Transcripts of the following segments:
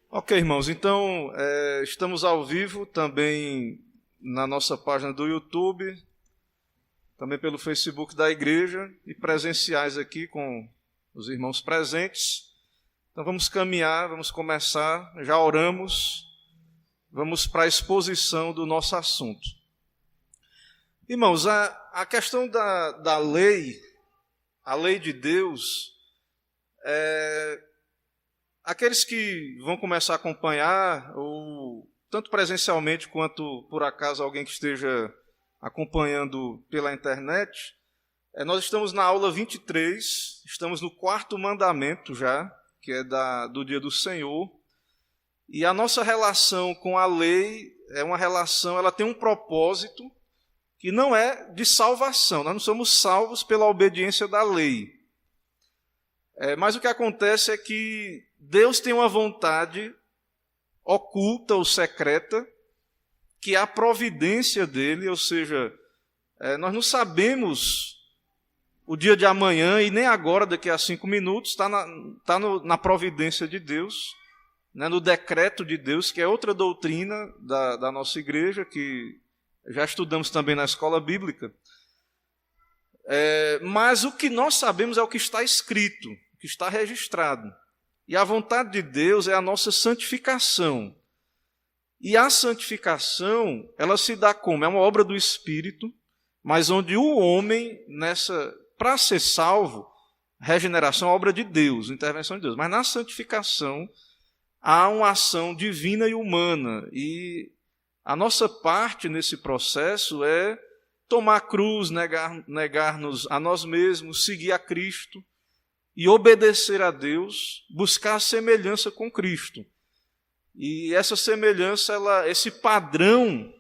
Ok, irmãos, então estamos ao vivo também na nossa página do YouTube, também pelo Facebook da igreja e presenciais aqui com os irmãos presentes. Então vamos caminhar, vamos começar, já oramos, vamos para a exposição do nosso assunto. Irmãos, a questão da lei, a lei de Deus, aqueles que vão começar a acompanhar, ou tanto presencialmente quanto por acaso alguém que esteja acompanhando pela internet, nós estamos na aula 23, estamos no 4º mandamento já, que é do dia do Senhor, e a nossa relação com a lei é uma relação, ela tem um propósito que não é de salvação, nós não somos salvos pela obediência da lei. Mas o que acontece é que Deus tem uma vontade oculta ou secreta, que é a providência dele, ou seja, nós não sabemos o dia de amanhã e nem agora, daqui a 5 minutos, está na providência de Deus, né, no decreto de Deus, que é outra doutrina da nossa igreja, que já estudamos também na escola bíblica. Mas o que nós sabemos é o que está escrito, o que está registrado. E a vontade de Deus é a nossa santificação. E a santificação, ela se dá como? É uma obra do Espírito, mas onde o homem, para ser salvo, regeneração é obra de Deus, intervenção de Deus. Mas na santificação, há uma ação divina e humana. E a nossa parte nesse processo é tomar a cruz, negar-nos a nós mesmos, seguir a Cristo, e obedecer a Deus, buscar a semelhança com Cristo. E essa semelhança, esse padrão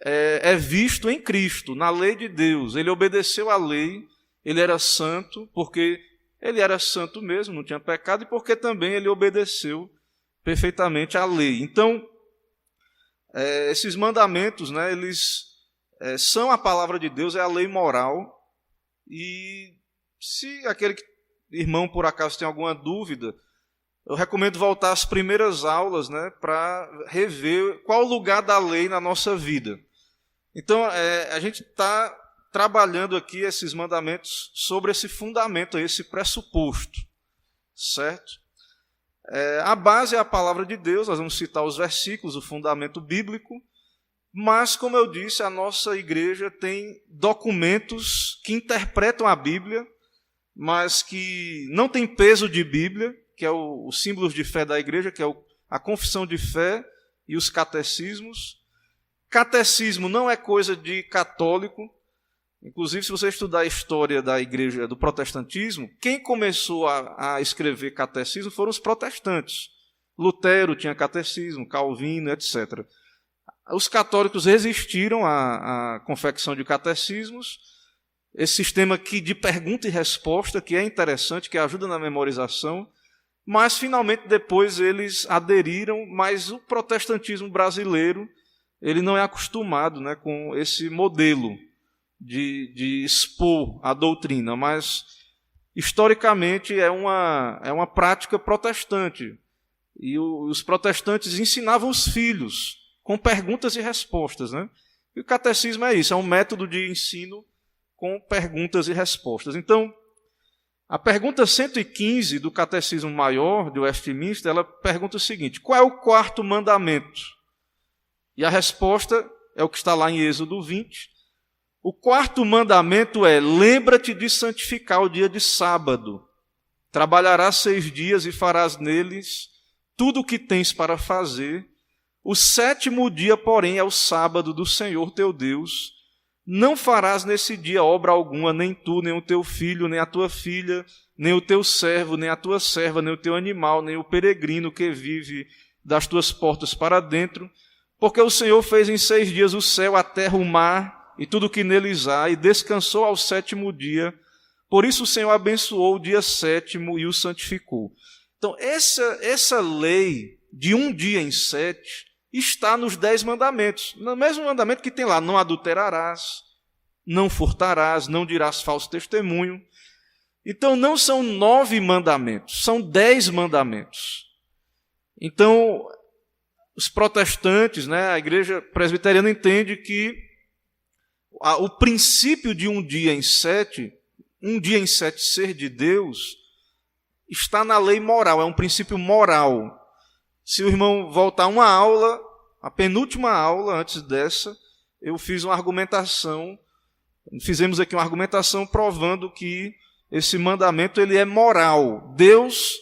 é visto em Cristo, na lei de Deus. Ele obedeceu à lei, ele era santo, porque ele era santo mesmo, não tinha pecado, e porque também ele obedeceu perfeitamente à lei. Então, esses mandamentos, né, eles são a palavra de Deus, é a lei moral, e se aquele irmão, por acaso, tem alguma dúvida, eu recomendo voltar às primeiras aulas, né, para rever qual o lugar da lei na nossa vida. Então, a gente está trabalhando aqui esses mandamentos sobre esse fundamento, esse pressuposto, certo? A base é a palavra de Deus, nós vamos citar os versículos, o fundamento bíblico, mas, como eu disse, a nossa igreja tem documentos que interpretam a Bíblia, mas que não tem peso de Bíblia, que é os símbolos de fé da igreja, que é a confissão de fé e os catecismos. Catecismo não é coisa de católico. Inclusive, se você estudar a história da igreja, do protestantismo, quem começou a escrever catecismo foram os protestantes. Lutero tinha catecismo, Calvino, etc. Os católicos resistiram à confecção de catecismos, esse sistema aqui de pergunta e resposta, que é interessante, que ajuda na memorização, mas finalmente depois eles aderiram, mas o protestantismo brasileiro, ele não é acostumado, né, com esse modelo de expor a doutrina, mas historicamente é uma prática protestante. E os protestantes ensinavam os filhos com perguntas e respostas, né? E o catecismo é isso, é um método de ensino com perguntas e respostas. Então, a pergunta 115 do Catecismo Maior de Westminster, ela pergunta o seguinte: qual é o 4º mandamento? E a resposta é o que está lá em Êxodo 20. O 4º mandamento é: lembra-te de santificar o dia de sábado. Trabalharás 6 dias e farás neles tudo o que tens para fazer. O 7º dia, porém, é o sábado do Senhor teu Deus. Não farás nesse dia obra alguma, nem tu, nem o teu filho, nem a tua filha, nem o teu servo, nem a tua serva, nem o teu animal, nem o peregrino que vive das tuas portas para dentro, porque o Senhor fez em 6 dias o céu, a terra, o mar e tudo o que neles há, e descansou ao 7º dia. Por isso o Senhor abençoou o dia 7º e o santificou. Então, essa lei de um dia em 7 está nos 10 mandamentos. No mesmo mandamento que tem lá: não adulterarás, não furtarás, não dirás falso testemunho. Então não são 9 mandamentos, são 10 mandamentos. Então, os protestantes, né, a igreja presbiteriana entende que o princípio de um dia em sete ser de Deus, está na lei moral, é um princípio moral. Se o irmão voltar uma aula, a penúltima aula antes dessa, eu fiz uma argumentação, fizemos aqui uma argumentação provando que esse mandamento ele é moral. Deus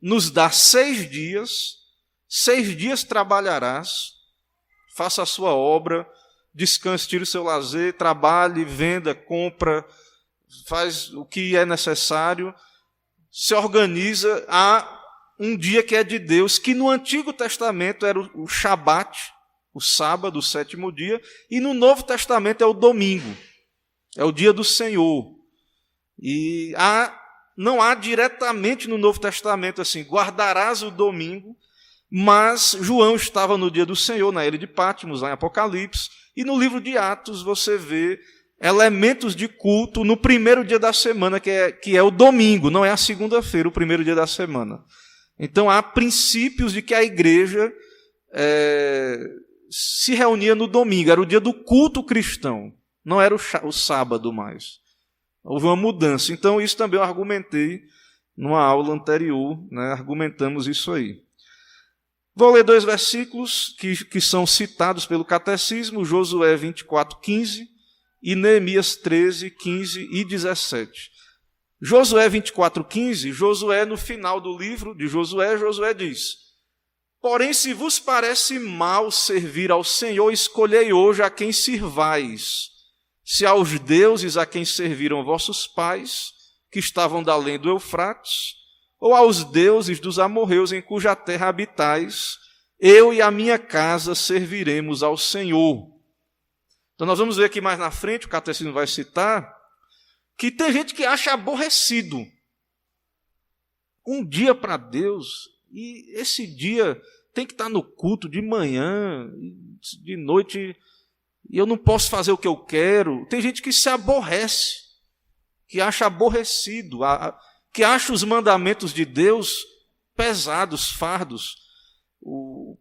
nos dá 6 dias trabalharás, faça a sua obra, descanse, tire o seu lazer, trabalhe, venda, compra, faz o que é necessário, se organiza. Há um dia que é de Deus, que no Antigo Testamento era o Shabat, o sábado, o 7º dia, e no Novo Testamento é o domingo, é o dia do Senhor. E não há diretamente no Novo Testamento assim, guardarás o domingo, mas João estava no dia do Senhor, na ilha de Patmos, lá em Apocalipse, e no livro de Atos você vê elementos de culto no primeiro dia da semana, que é o domingo, não é a segunda-feira, o primeiro dia da semana. Então há princípios de que a igreja se reunia no domingo, era o dia do culto cristão, não era o sábado mais. Houve uma mudança. Então isso também eu argumentei numa aula anterior, né, argumentamos isso aí. Vou ler 2 versículos que são citados pelo Catecismo, Josué 24:15 e Neemias 13:15 e 17. Josué 24:15, Josué, no final do livro de Josué diz: porém, se vos parece mal servir ao Senhor, escolhei hoje a quem sirvais, se aos deuses a quem serviram vossos pais, que estavam da além do Eufrates, ou aos deuses dos amorreus em cuja terra habitais, eu e a minha casa serviremos ao Senhor. Então nós vamos ver aqui mais na frente, o Catecismo vai citar, que tem gente que acha aborrecido um dia para Deus, e esse dia tem que estar no culto de manhã, de noite, e eu não posso fazer o que eu quero. Tem gente que se aborrece, que acha aborrecido, que acha os mandamentos de Deus pesados, fardos.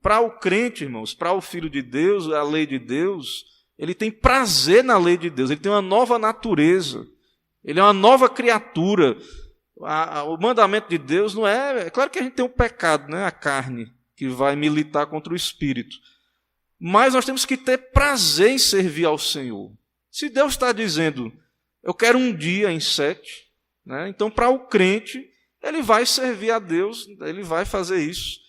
Para o crente, irmãos, para o Filho de Deus, a lei de Deus, ele tem prazer na lei de Deus, ele tem uma nova natureza, ele é uma nova criatura. O mandamento de Deus não é... É claro que a gente tem um pecado, né? A carne, que vai militar contra o Espírito. Mas nós temos que ter prazer em servir ao Senhor. Se Deus está dizendo, eu quero um dia em 7, né? Então para o crente, ele vai servir a Deus, ele vai fazer isso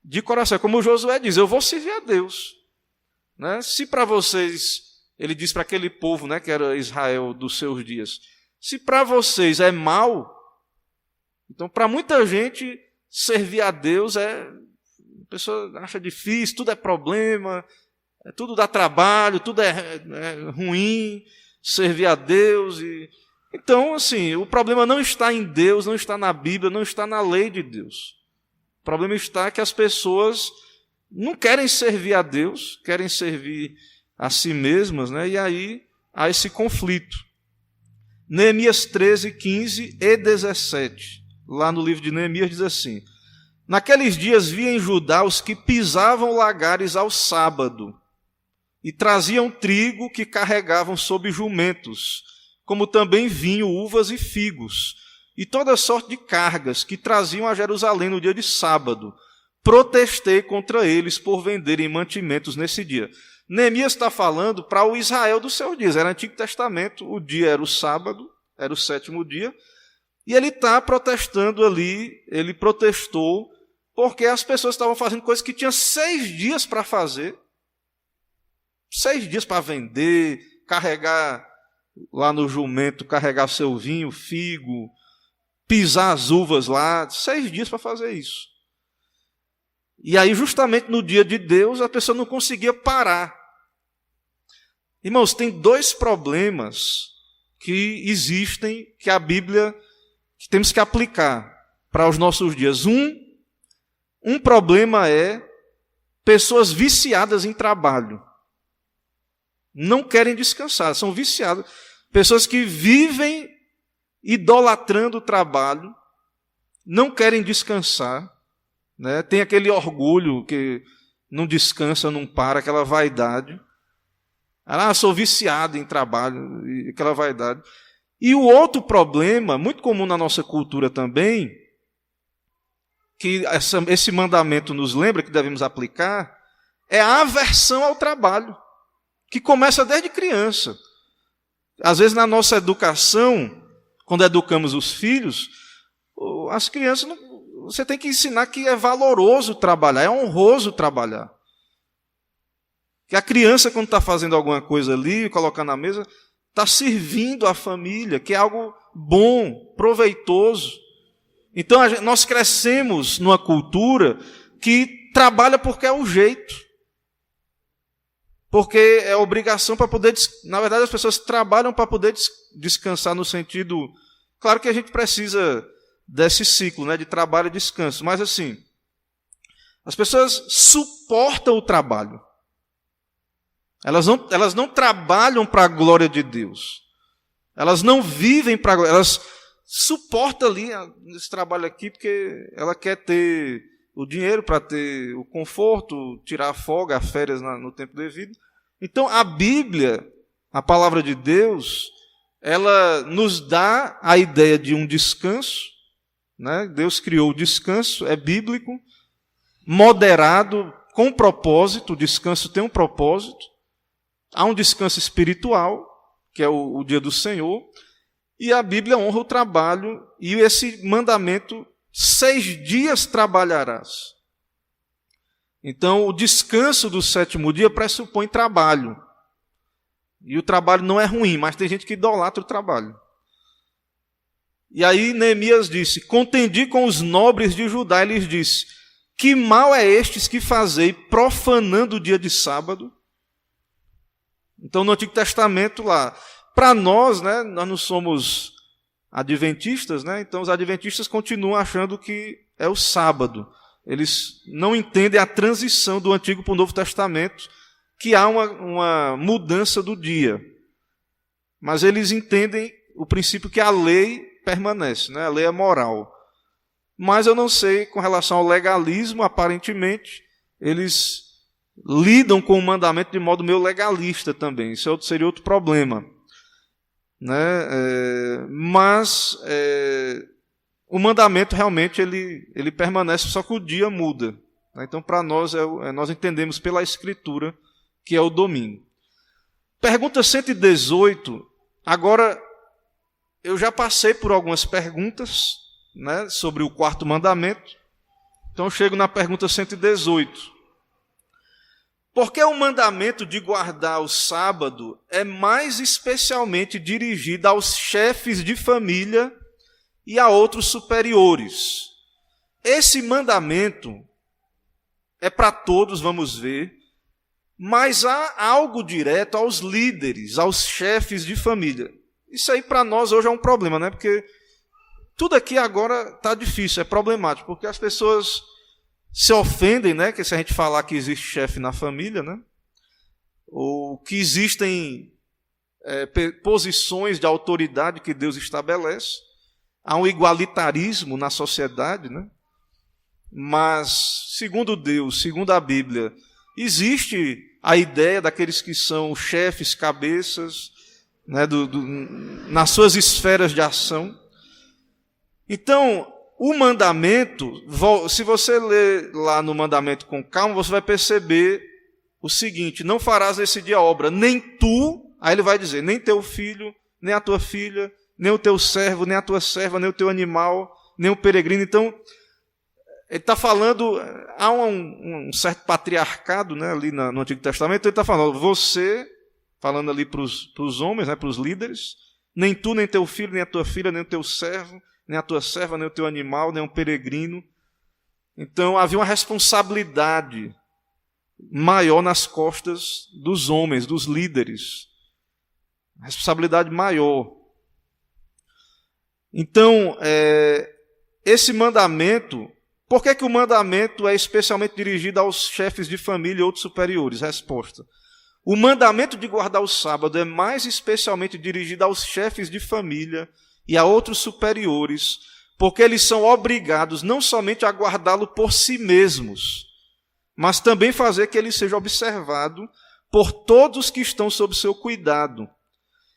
de coração. Como o Josué diz, eu vou servir a Deus. Né? Se para vocês, ele diz para aquele povo, né, que era Israel dos seus dias, se para vocês é mal, então para muita gente servir a Deus a pessoa acha difícil, tudo é problema, tudo dá trabalho, tudo é ruim, servir a Deus. Então, assim, o problema não está em Deus, não está na Bíblia, não está na lei de Deus. O problema está que as pessoas não querem servir a Deus, querem servir a si mesmas, né? E aí há esse conflito. Neemias 13:15 e 17, lá no livro de Neemias diz assim: naqueles dias vi em Judá os que pisavam lagares ao sábado, e traziam trigo que carregavam sob jumentos, como também vinho, uvas e figos, e toda sorte de cargas que traziam a Jerusalém no dia de sábado. Protestei contra eles por venderem mantimentos nesse dia. Neemias está falando para o Israel dos seus dias. Era Antigo Testamento, o dia era o sábado, era o 7º dia, e ele está protestando ali, ele protestou, porque as pessoas estavam fazendo coisas que tinham 6 dias para fazer, 6 dias para vender, carregar lá no jumento, carregar seu vinho, figo, pisar as uvas lá, 6 dias para fazer isso. E aí, justamente no dia de Deus, a pessoa não conseguia parar. Irmãos, tem 2 problemas que existem, que a Bíblia, que temos que aplicar para os nossos dias. Um problema é pessoas viciadas em trabalho. Não querem descansar, são viciadas. Pessoas que vivem idolatrando o trabalho, não querem descansar, né? Tem aquele orgulho que não descansa, não para, aquela vaidade. Sou viciado em trabalho, aquela vaidade. E o outro problema, muito comum na nossa cultura também, que esse mandamento nos lembra que devemos aplicar, é a aversão ao trabalho, que começa desde criança. Às vezes, na nossa educação, quando educamos os filhos, as crianças, você tem que ensinar que é valoroso trabalhar, é honroso trabalhar. Que a criança, quando está fazendo alguma coisa ali, colocando na mesa, está servindo a família, que é algo bom, proveitoso. Então, nós crescemos numa cultura que trabalha porque é o jeito. Porque é obrigação para poder... Na verdade, as pessoas trabalham para poder descansar no sentido... Claro que a gente precisa desse ciclo, né, de trabalho e descanso. Mas, assim, as pessoas suportam o trabalho. Elas não trabalham para a glória de Deus. Elas não vivem para a glória. Elas suportam ali esse trabalho aqui porque ela quer ter o dinheiro para ter o conforto, tirar a folga, as férias no tempo devido. Então, a Bíblia, a palavra de Deus, ela nos dá a ideia de um descanso, né? Deus criou o descanso, é bíblico, moderado, com propósito. O descanso tem um propósito. Há um descanso espiritual, que é o dia do Senhor, e a Bíblia honra o trabalho, e esse mandamento, 6 dias trabalharás. Então, o descanso do 7º dia pressupõe trabalho. E o trabalho não é ruim, mas tem gente que idolatra o trabalho. E aí Neemias disse: contendi com os nobres de Judá, e lhes disse: que mal é estes que fazei, profanando o dia de sábado? Então, no Antigo Testamento, lá, para nós, né, nós não somos adventistas, né, então os adventistas continuam achando que é o sábado. Eles não entendem a transição do Antigo para o Novo Testamento, que há uma mudança do dia. Mas eles entendem o princípio que a lei permanece, né, a lei é moral. Mas eu não sei, com relação ao legalismo, aparentemente, eles lidam com o mandamento de modo meio legalista também. Isso seria outro problema. Né? Mas o mandamento realmente ele permanece, só que o dia muda. Então, para nós, nós entendemos pela Escritura que é o domingo. Pergunta 118. Agora, eu já passei por algumas perguntas, né, sobre o 4º mandamento. Então, eu chego na pergunta 118. Porque o mandamento de guardar o sábado é mais especialmente dirigido aos chefes de família e a outros superiores. Esse mandamento é para todos, vamos ver, mas há algo direto aos líderes, aos chefes de família. Isso aí para nós hoje é um problema, né? Porque tudo aqui agora está difícil, é problemático, porque as pessoas se ofendem, né, que se a gente falar que existe chefe na família, né, ou que existem posições de autoridade que Deus estabelece, há um igualitarismo na sociedade, né, mas, segundo Deus, segundo a Bíblia, existe a ideia daqueles que são chefes, cabeças, né, nas suas esferas de ação. Então, o mandamento, se você ler lá no mandamento com calma, você vai perceber o seguinte: não farás nesse dia obra, nem tu, aí ele vai dizer, nem teu filho, nem a tua filha, nem o teu servo, nem a tua serva, nem o teu animal, nem o peregrino. Então, ele está falando, há um certo patriarcado, né, ali no Antigo Testamento, ele está falando, você, falando ali para os homens, né, para os líderes, nem tu, nem teu filho, nem a tua filha, nem o teu servo, nem a tua serva, nem o teu animal, nem um peregrino. Então, havia uma responsabilidade maior nas costas dos homens, dos líderes. Responsabilidade maior. Então, esse mandamento, por que o mandamento é especialmente dirigido aos chefes de família e outros superiores? Resposta: o mandamento de guardar o sábado é mais especialmente dirigido aos chefes de família e a outros superiores, porque eles são obrigados não somente a guardá-lo por si mesmos, mas também fazer que ele seja observado por todos que estão sob seu cuidado,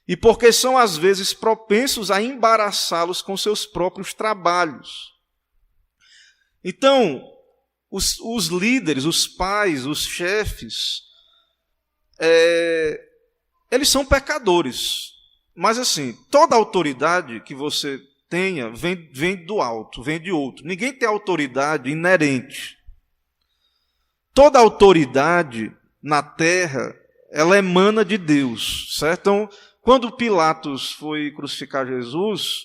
e porque são às vezes propensos a embaraçá-los com seus próprios trabalhos. Então, os líderes, os pais, os chefes, eles são pecadores. Mas assim, toda autoridade que você tenha vem do alto, vem de outro. Ninguém tem autoridade inerente. Toda autoridade na terra, ela emana de Deus, certo? Então, quando Pilatos foi crucificar Jesus,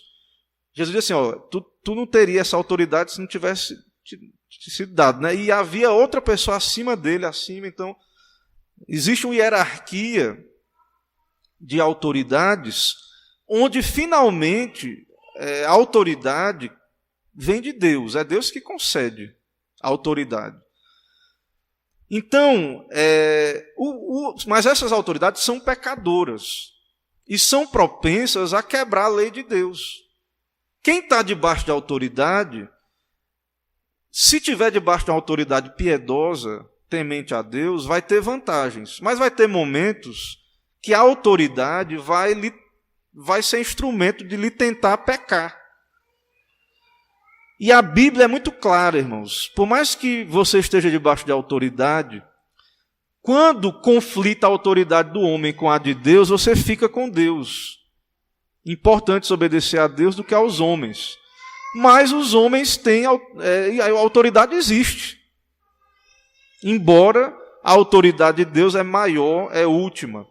Jesus disse assim, tu não teria essa autoridade se não tivesse sido dado, né? E havia outra pessoa acima dele, então existe uma hierarquia de autoridades, onde finalmente a autoridade vem de Deus, é Deus que concede a autoridade. Então, mas essas autoridades são pecadoras e são propensas a quebrar a lei de Deus. Quem está debaixo de autoridade, se tiver debaixo de uma autoridade piedosa, temente a Deus, vai ter vantagens, mas vai ter momentos que a autoridade vai ser instrumento de lhe tentar pecar. E a Bíblia é muito clara, irmãos. Por mais que você esteja debaixo de autoridade, quando conflita a autoridade do homem com a de Deus, você fica com Deus. Importante obedecer a Deus do que aos homens. Mas os homens têm, a autoridade existe. Embora a autoridade de Deus é maior, é última.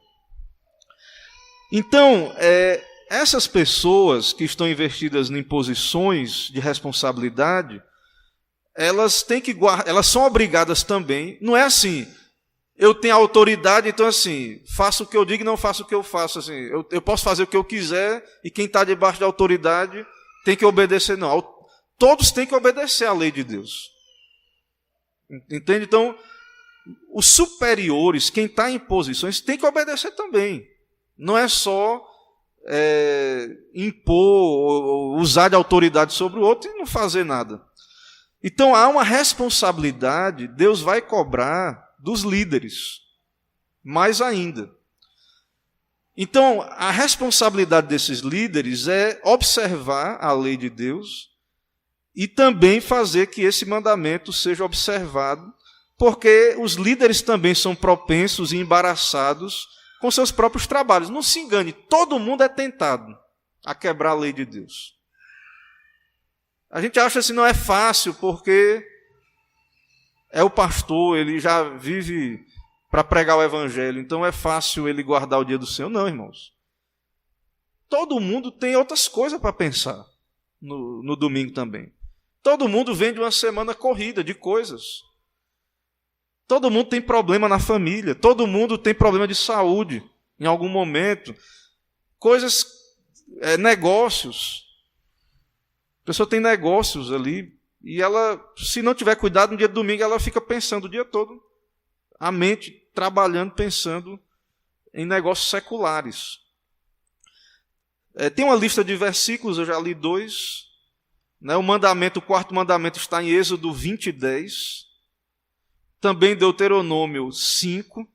Então, essas pessoas que estão investidas em posições de responsabilidade, elas são obrigadas também. Não é assim, eu tenho autoridade, então assim, faço o que eu digo e não faço o que eu faço. Assim, eu posso fazer o que eu quiser e quem está debaixo da autoridade tem que obedecer. Não, todos têm que obedecer à lei de Deus. Entende? Então, os superiores, quem está em posições, tem que obedecer também. Não é só impor ou usar de autoridade sobre o outro e não fazer nada. Então há uma responsabilidade, Deus vai cobrar dos líderes, mais ainda. Então a responsabilidade desses líderes é observar a lei de Deus e também fazer que esse mandamento seja observado, porque os líderes também são propensos e embaraçados com seus próprios trabalhos. Não se engane, todo mundo é tentado a quebrar a lei de Deus. A gente acha assim, não é fácil, porque é o pastor, ele já vive para pregar o evangelho, então é fácil ele guardar o dia do Senhor. Não, irmãos. Todo mundo tem outras coisas para pensar no domingo também. Todo mundo vem de uma semana corrida de coisas. Todo mundo tem problema na família, todo mundo tem problema de saúde em algum momento, coisas, negócios. A pessoa tem negócios ali e ela, se não tiver cuidado, no dia de domingo ela fica pensando o dia todo, a mente trabalhando, pensando em negócios seculares. Tem uma lista de versículos, eu já li 2. O quarto mandamento está em Êxodo 20:10. Também Deuteronômio 5.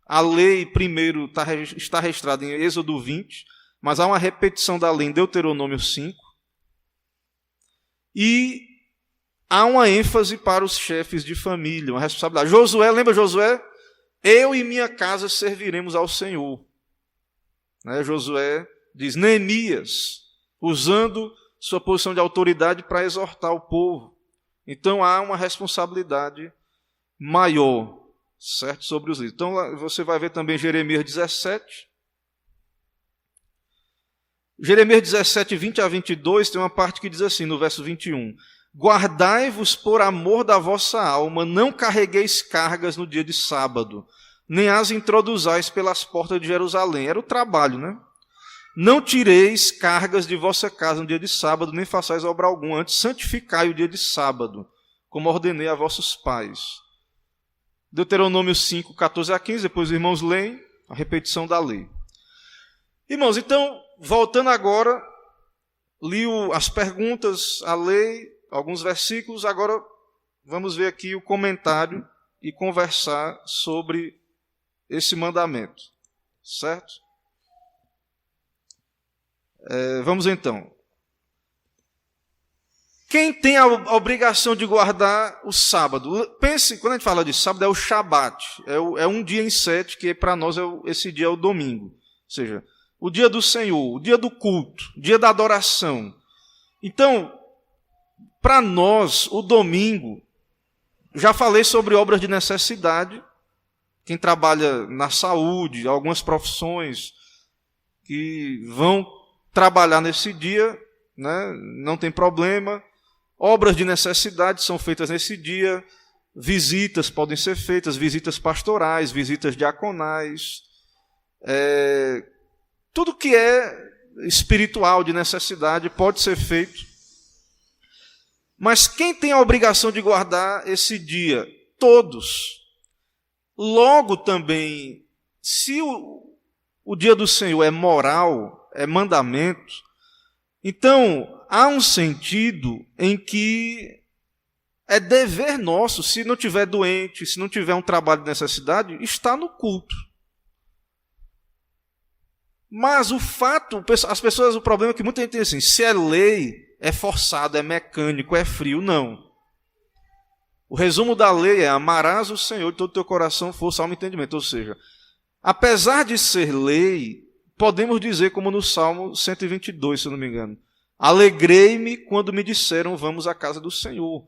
A lei primeiro está registrada em Êxodo 20, mas há uma repetição da lei em Deuteronômio 5. E há uma ênfase para os chefes de família, uma responsabilidade. Josué, lembra Josué? Eu e minha casa serviremos ao Senhor. Josué diz, Neemias, usando sua posição de autoridade para exortar o povo. Então há uma responsabilidade maior, certo, sobre os líderes. Então você vai ver também Jeremias 17. Jeremias 17, 20 a 22, tem uma parte que diz assim, no verso 21. Guardai-vos por amor da vossa alma, não carregueis cargas no dia de sábado, nem as introduzais pelas portas de Jerusalém. Era o trabalho, né? Não tireis cargas de vossa casa no dia de sábado, nem façais obra alguma, antes santificai o dia de sábado, como ordenei a vossos pais. Deuteronômio 5, 14 a 15, depois os irmãos leem a repetição da lei. Irmãos, então, voltando agora li as perguntas, a lei, alguns versículos, agora vamos ver aqui o comentário e conversar sobre esse mandamento, certo? Vamos então. Quem tem a obrigação de guardar o sábado? Pense, quando a gente fala de sábado, é o Shabat, é um dia em 7, que para nós esse dia é o domingo. Ou seja, o dia do Senhor, o dia do culto, o dia da adoração. Então, para nós, o domingo, já falei sobre obras de necessidade, quem trabalha na saúde, algumas profissões que vão trabalhar nesse dia, né, não tem problema. Obras de necessidade são feitas nesse dia, visitas podem ser feitas, visitas pastorais, visitas diaconais, tudo que é espiritual de necessidade pode ser feito. Mas quem tem a obrigação de guardar esse dia? Todos. Logo também, se o dia do Senhor é moral, é mandamento, então há um sentido em que é dever nosso, se não tiver doente, se não tiver um trabalho de necessidade, estar no culto. Mas o fato, as pessoas, o problema é que muita gente tem assim, se é lei, é forçado, é mecânico, é frio. Não. O resumo da lei é: amarás o Senhor de todo o teu coração, força, alma e entendimento. Ou seja, apesar de ser lei, podemos dizer, como no Salmo 122, se eu não me engano, alegrei-me quando me disseram, vamos à casa do Senhor.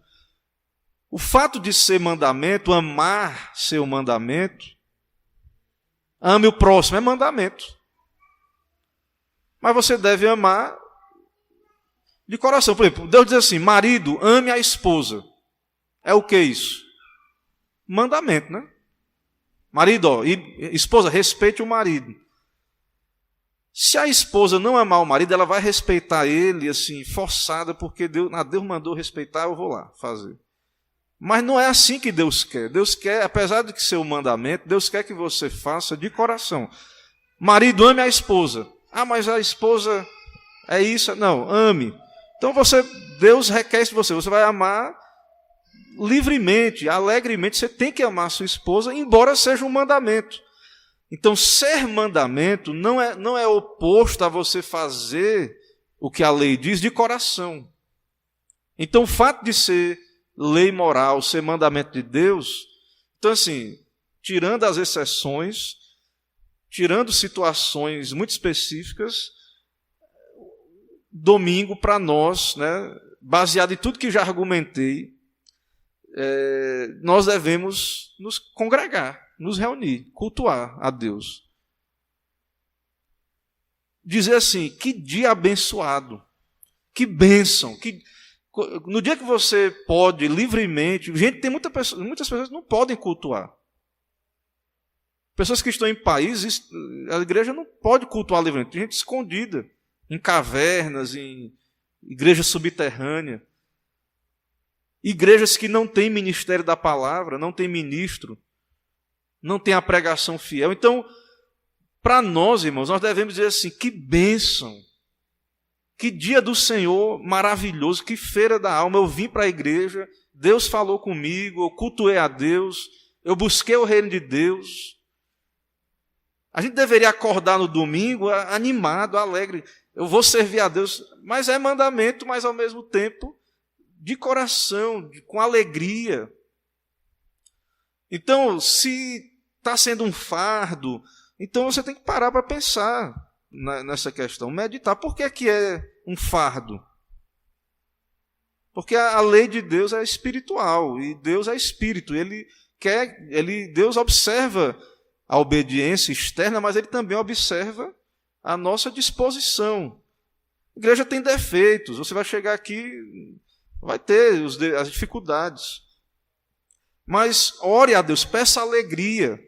O fato de ser mandamento, amar seu mandamento, ame o próximo, é mandamento. Mas você deve amar de coração. Por exemplo, Deus diz assim: marido, ame a esposa. É o que isso? Mandamento, né? Marido, esposa, respeite o marido. Se a esposa não amar o marido, ela vai respeitar ele, assim, forçada, porque Deus mandou respeitar, eu vou lá fazer. Mas não é assim que Deus quer. Deus quer, apesar de que ser um mandamento, Deus quer que você faça de coração. Marido, ame a esposa. Ah, mas a esposa é isso? Não, ame. Então Deus requer isso de você. Você vai amar livremente, alegremente. Você tem que amar a sua esposa, embora seja um mandamento. Então, ser mandamento não é oposto a você fazer o que a lei diz de coração. Então, o fato de ser lei moral, ser mandamento de Deus, então assim, tirando as exceções, tirando situações muito específicas, domingo para nós, né, baseado em tudo que já argumentei, nós devemos nos congregar, nos reunir, cultuar a Deus. Dizer assim, que dia abençoado, que bênção, no dia que você pode livremente, muitas pessoas não podem cultuar. Pessoas que estão em países, a igreja não pode cultuar livremente, tem gente escondida, em cavernas, em igreja subterrânea. Igrejas que não têm ministério da palavra, não têm ministro, não têm a pregação fiel. Então, para nós, irmãos, nós devemos dizer assim, que bênção, que dia do Senhor maravilhoso, que feira da alma. Eu vim para a igreja, Deus falou comigo, eu cultuei a Deus, eu busquei o reino de Deus. A gente deveria acordar no domingo animado, alegre. Eu vou servir a Deus, mas é mandamento, mas ao mesmo tempo de coração, com alegria. Então, se está sendo um fardo, então você tem que parar para pensar nessa questão, meditar. Por que é um fardo? Porque a lei de Deus é espiritual, e Deus é espírito. Deus observa a obediência externa, mas Ele também observa a nossa disposição. A igreja tem defeitos, você vai chegar aqui, vai ter as dificuldades. Mas ore a Deus, peça alegria,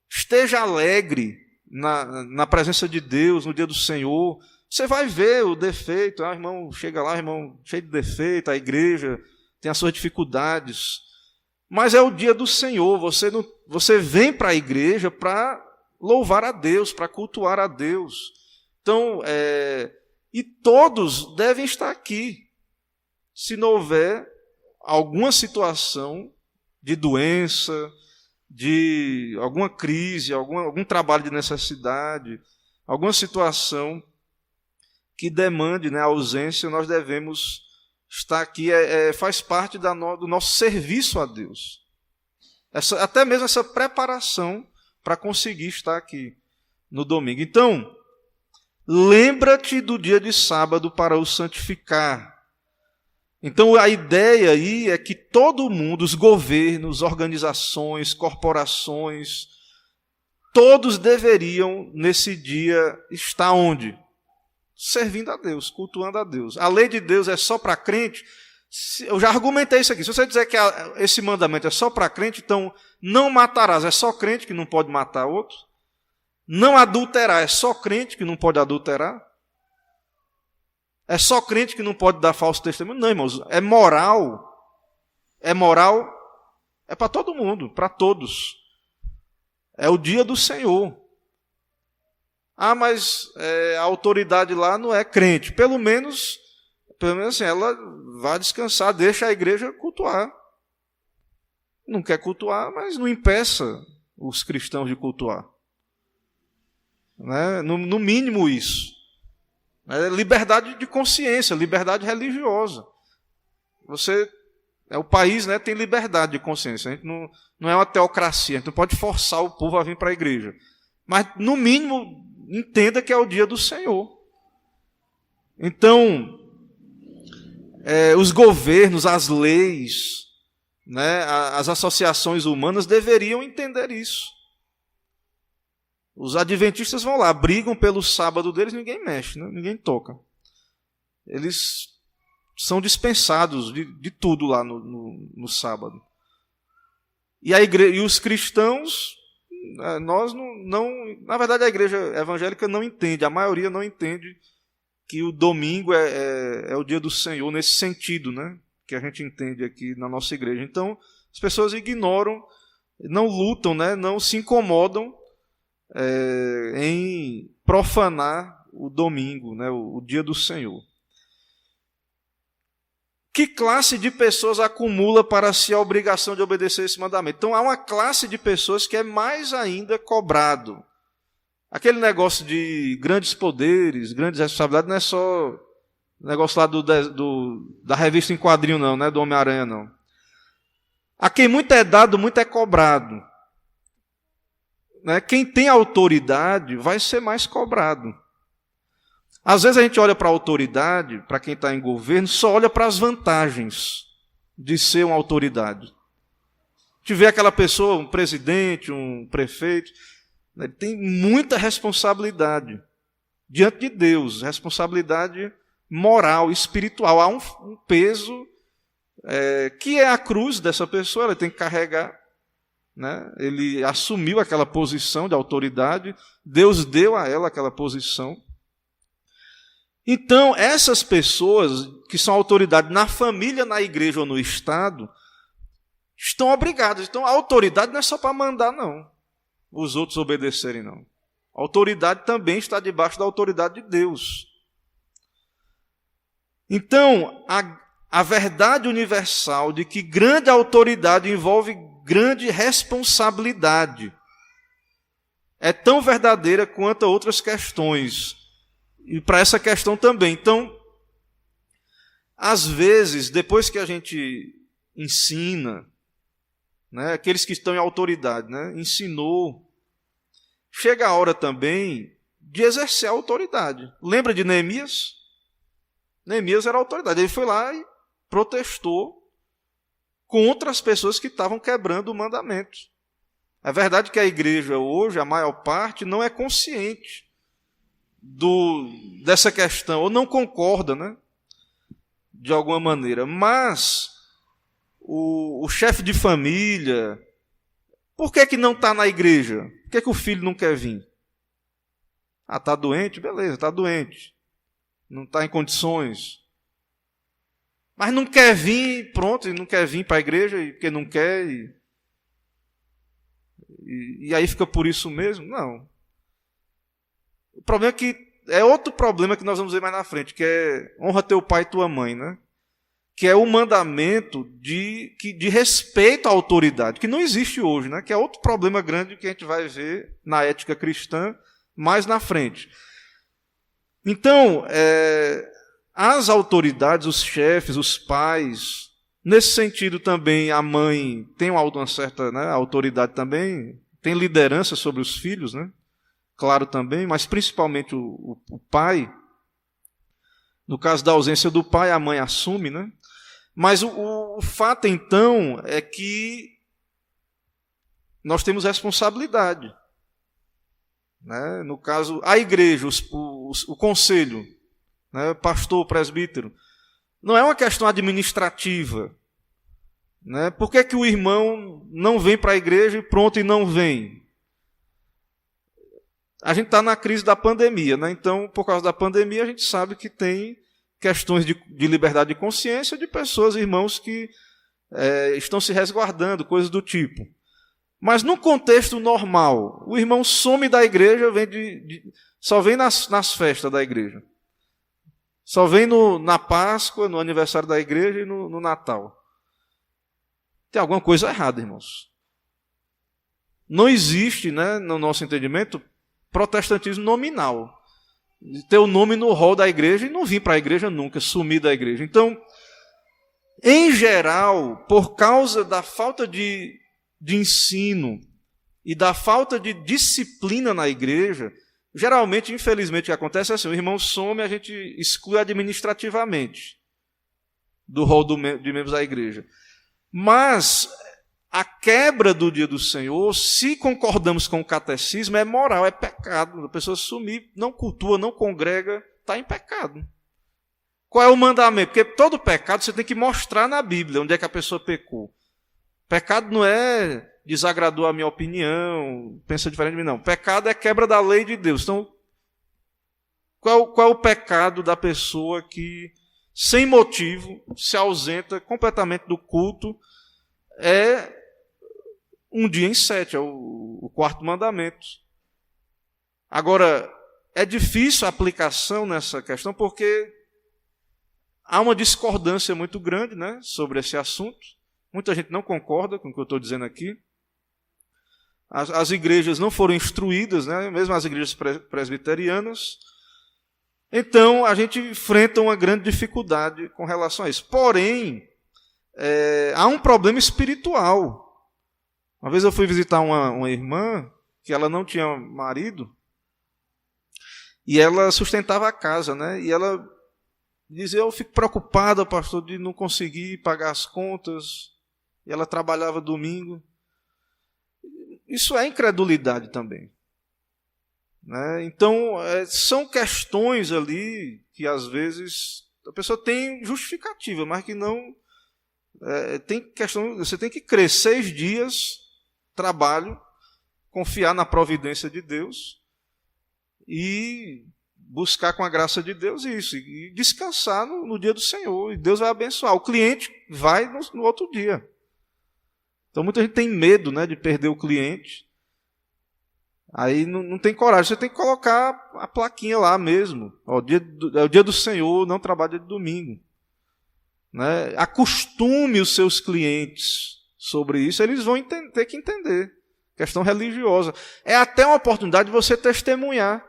esteja alegre na presença de Deus, no dia do Senhor. Você vai ver o defeito. Irmão, chega lá, irmão, cheio de defeito, a igreja tem as suas dificuldades. Mas é o dia do Senhor, você vem para a igreja para louvar a Deus, para cultuar a Deus. Então, E todos devem estar aqui. Se não houver alguma situação de doença, de alguma crise, algum trabalho de necessidade, alguma situação que demande, né, a ausência, nós devemos estar aqui. Faz parte do nosso serviço a Deus. Até mesmo essa preparação para conseguir estar aqui no domingo. Então, lembra-te do dia de sábado para o santificar. Então, a ideia aí é que todo mundo, os governos, organizações, corporações, todos deveriam, nesse dia, estar onde? Servindo a Deus, cultuando a Deus. A lei de Deus é só para crente. Eu já argumentei isso aqui. Se você dizer que esse mandamento é só para crente, então não matarás. É só crente que não pode matar outro. Não adulterar. É só crente que não pode adulterar. É só crente que não pode dar falso testemunho? Não, irmãos. É moral. É moral. É para todo mundo, para todos. É o dia do Senhor. Ah, mas a autoridade lá não é crente. Pelo menos assim, ela vai descansar, deixa a igreja cultuar. Não quer cultuar, mas não impeça os cristãos de cultuar. Né? No mínimo isso. É liberdade de consciência, liberdade religiosa. O país, né, tem liberdade de consciência. A gente não é uma teocracia, a gente não pode forçar o povo a vir para a igreja. Mas, no mínimo, entenda que é o dia do Senhor. Então, os governos, as leis, né, as associações humanas deveriam entender isso. Os adventistas vão lá, brigam pelo sábado deles, ninguém mexe, né? Ninguém toca. Eles são dispensados de tudo lá no sábado. E os cristãos, nós não. Na verdade, a igreja evangélica não entende, a maioria não entende que o domingo é o dia do Senhor, nesse sentido, né? Que a gente entende aqui na nossa igreja. Então, as pessoas ignoram, não lutam, né? Não se incomodam em profanar o domingo, né, o dia do Senhor. Que classe de pessoas acumula para si a obrigação de obedecer esse mandamento? Então, há uma classe de pessoas que é mais ainda cobrado. Aquele negócio de grandes poderes, grandes responsabilidades, não é só negócio lá da revista em quadrinho, não, né, do Homem-Aranha, não. A quem muito é dado, muito é cobrado. Quem tem autoridade vai ser mais cobrado. Às vezes a gente olha para a autoridade, para quem está em governo, só olha para as vantagens de ser uma autoridade. Tiver aquela pessoa, um presidente, um prefeito, ele tem muita responsabilidade diante de Deus, responsabilidade moral, espiritual. Há um peso que é a cruz dessa pessoa, ela tem que carregar. Né? Ele assumiu aquela posição de autoridade, Deus deu a ela aquela posição. Então, essas pessoas que são autoridade na família, na igreja ou no Estado, estão obrigadas. Então, a autoridade não é só para mandar, não. Os outros obedecerem, não. A autoridade também está debaixo da autoridade de Deus. Então, a verdade universal de que grande autoridade envolve grande responsabilidade é tão verdadeira quanto a outras questões. E para essa questão também. Então, às vezes, depois que a gente ensina, né, aqueles que estão em autoridade, né, ensinou, chega a hora também de exercer a autoridade. Lembra de Neemias? Neemias era autoridade. Ele foi lá e protestou contra as pessoas que estavam quebrando o mandamento. É verdade que a igreja hoje, a maior parte, não é consciente dessa questão, ou não concorda, né, de alguma maneira. Mas o chefe de família, por que não está na igreja? Por que o filho não quer vir? Ah, está doente? Beleza, está doente. Não está em condições. Mas não quer vir, pronto, não quer vir para a igreja porque não quer. E aí fica por isso mesmo? Não. O problema é que é outro problema que nós vamos ver mais na frente, que é honra teu pai e tua mãe, né? Que é o mandamento de respeito à autoridade, que não existe hoje, né? Que é outro problema grande que a gente vai ver na ética cristã mais na frente. Então, as autoridades, os chefes, os pais, nesse sentido também a mãe tem uma certa, né, autoridade também, tem liderança sobre os filhos, né? Claro também, mas principalmente o pai. No caso da ausência do pai, a mãe assume, né? Mas o fato, então, é que nós temos responsabilidade. Né? No caso, a igreja, o conselho, né? Pastor, presbítero, não é uma questão administrativa. Né? Por que o irmão não vem para a igreja e pronto, e não vem? A gente está na crise da pandemia, né? Então, por causa da pandemia, a gente sabe que tem questões de liberdade de consciência de pessoas, irmãos, que estão se resguardando, coisas do tipo. Mas no contexto normal, o irmão some da igreja, só vem nas festas da igreja. Só vem na Páscoa, no aniversário da igreja e no Natal. Tem alguma coisa errada, irmãos. Não existe, né, no nosso entendimento, protestantismo nominal. Ter o nome no rol da igreja e não vir para a igreja nunca, sumir da igreja. Então, em geral, por causa da falta de ensino e da falta de disciplina na igreja, geralmente, infelizmente, o que acontece é assim, o irmão some e a gente exclui administrativamente do rol de membros da igreja. Mas a quebra do dia do Senhor, se concordamos com o catecismo, é moral, é pecado. A pessoa sumir, não cultua, não congrega, está em pecado. Qual é o mandamento? Porque todo pecado você tem que mostrar na Bíblia onde é que a pessoa pecou. Pecado não é desagradou a minha opinião, pensa diferente de mim, não. Pecado é quebra da lei de Deus. Então, qual é o pecado da pessoa que, sem motivo, se ausenta completamente do culto? É um dia em 7, é o quarto mandamento. Agora, é difícil a aplicação nessa questão porque há uma discordância muito grande, né, sobre esse assunto. Muita gente não concorda com o que eu estou dizendo aqui. As igrejas não foram instruídas, né, mesmo as igrejas presbiterianas. Então, a gente enfrenta uma grande dificuldade com relação a isso. Porém, há um problema espiritual. Uma vez eu fui visitar uma irmã que ela não tinha marido e ela sustentava a casa, né? E ela dizia, eu fico preocupada, pastor, de não conseguir pagar as contas. E ela trabalhava domingo. Isso é incredulidade também. Né? Então, são questões ali que às vezes a pessoa tem justificativa, mas que não... tem questão, você tem que crer 6 dias, trabalho, confiar na providência de Deus e buscar com a graça de Deus isso, e descansar no dia do Senhor, e Deus vai abençoar. O cliente vai no outro dia. Então muita gente tem medo, né, de perder o cliente, aí não tem coragem, você tem que colocar a plaquinha lá mesmo, é o dia do Senhor, não trabalha de domingo. Né? Acostume os seus clientes sobre isso, eles vão ter que entender. Questão religiosa. É até uma oportunidade de você testemunhar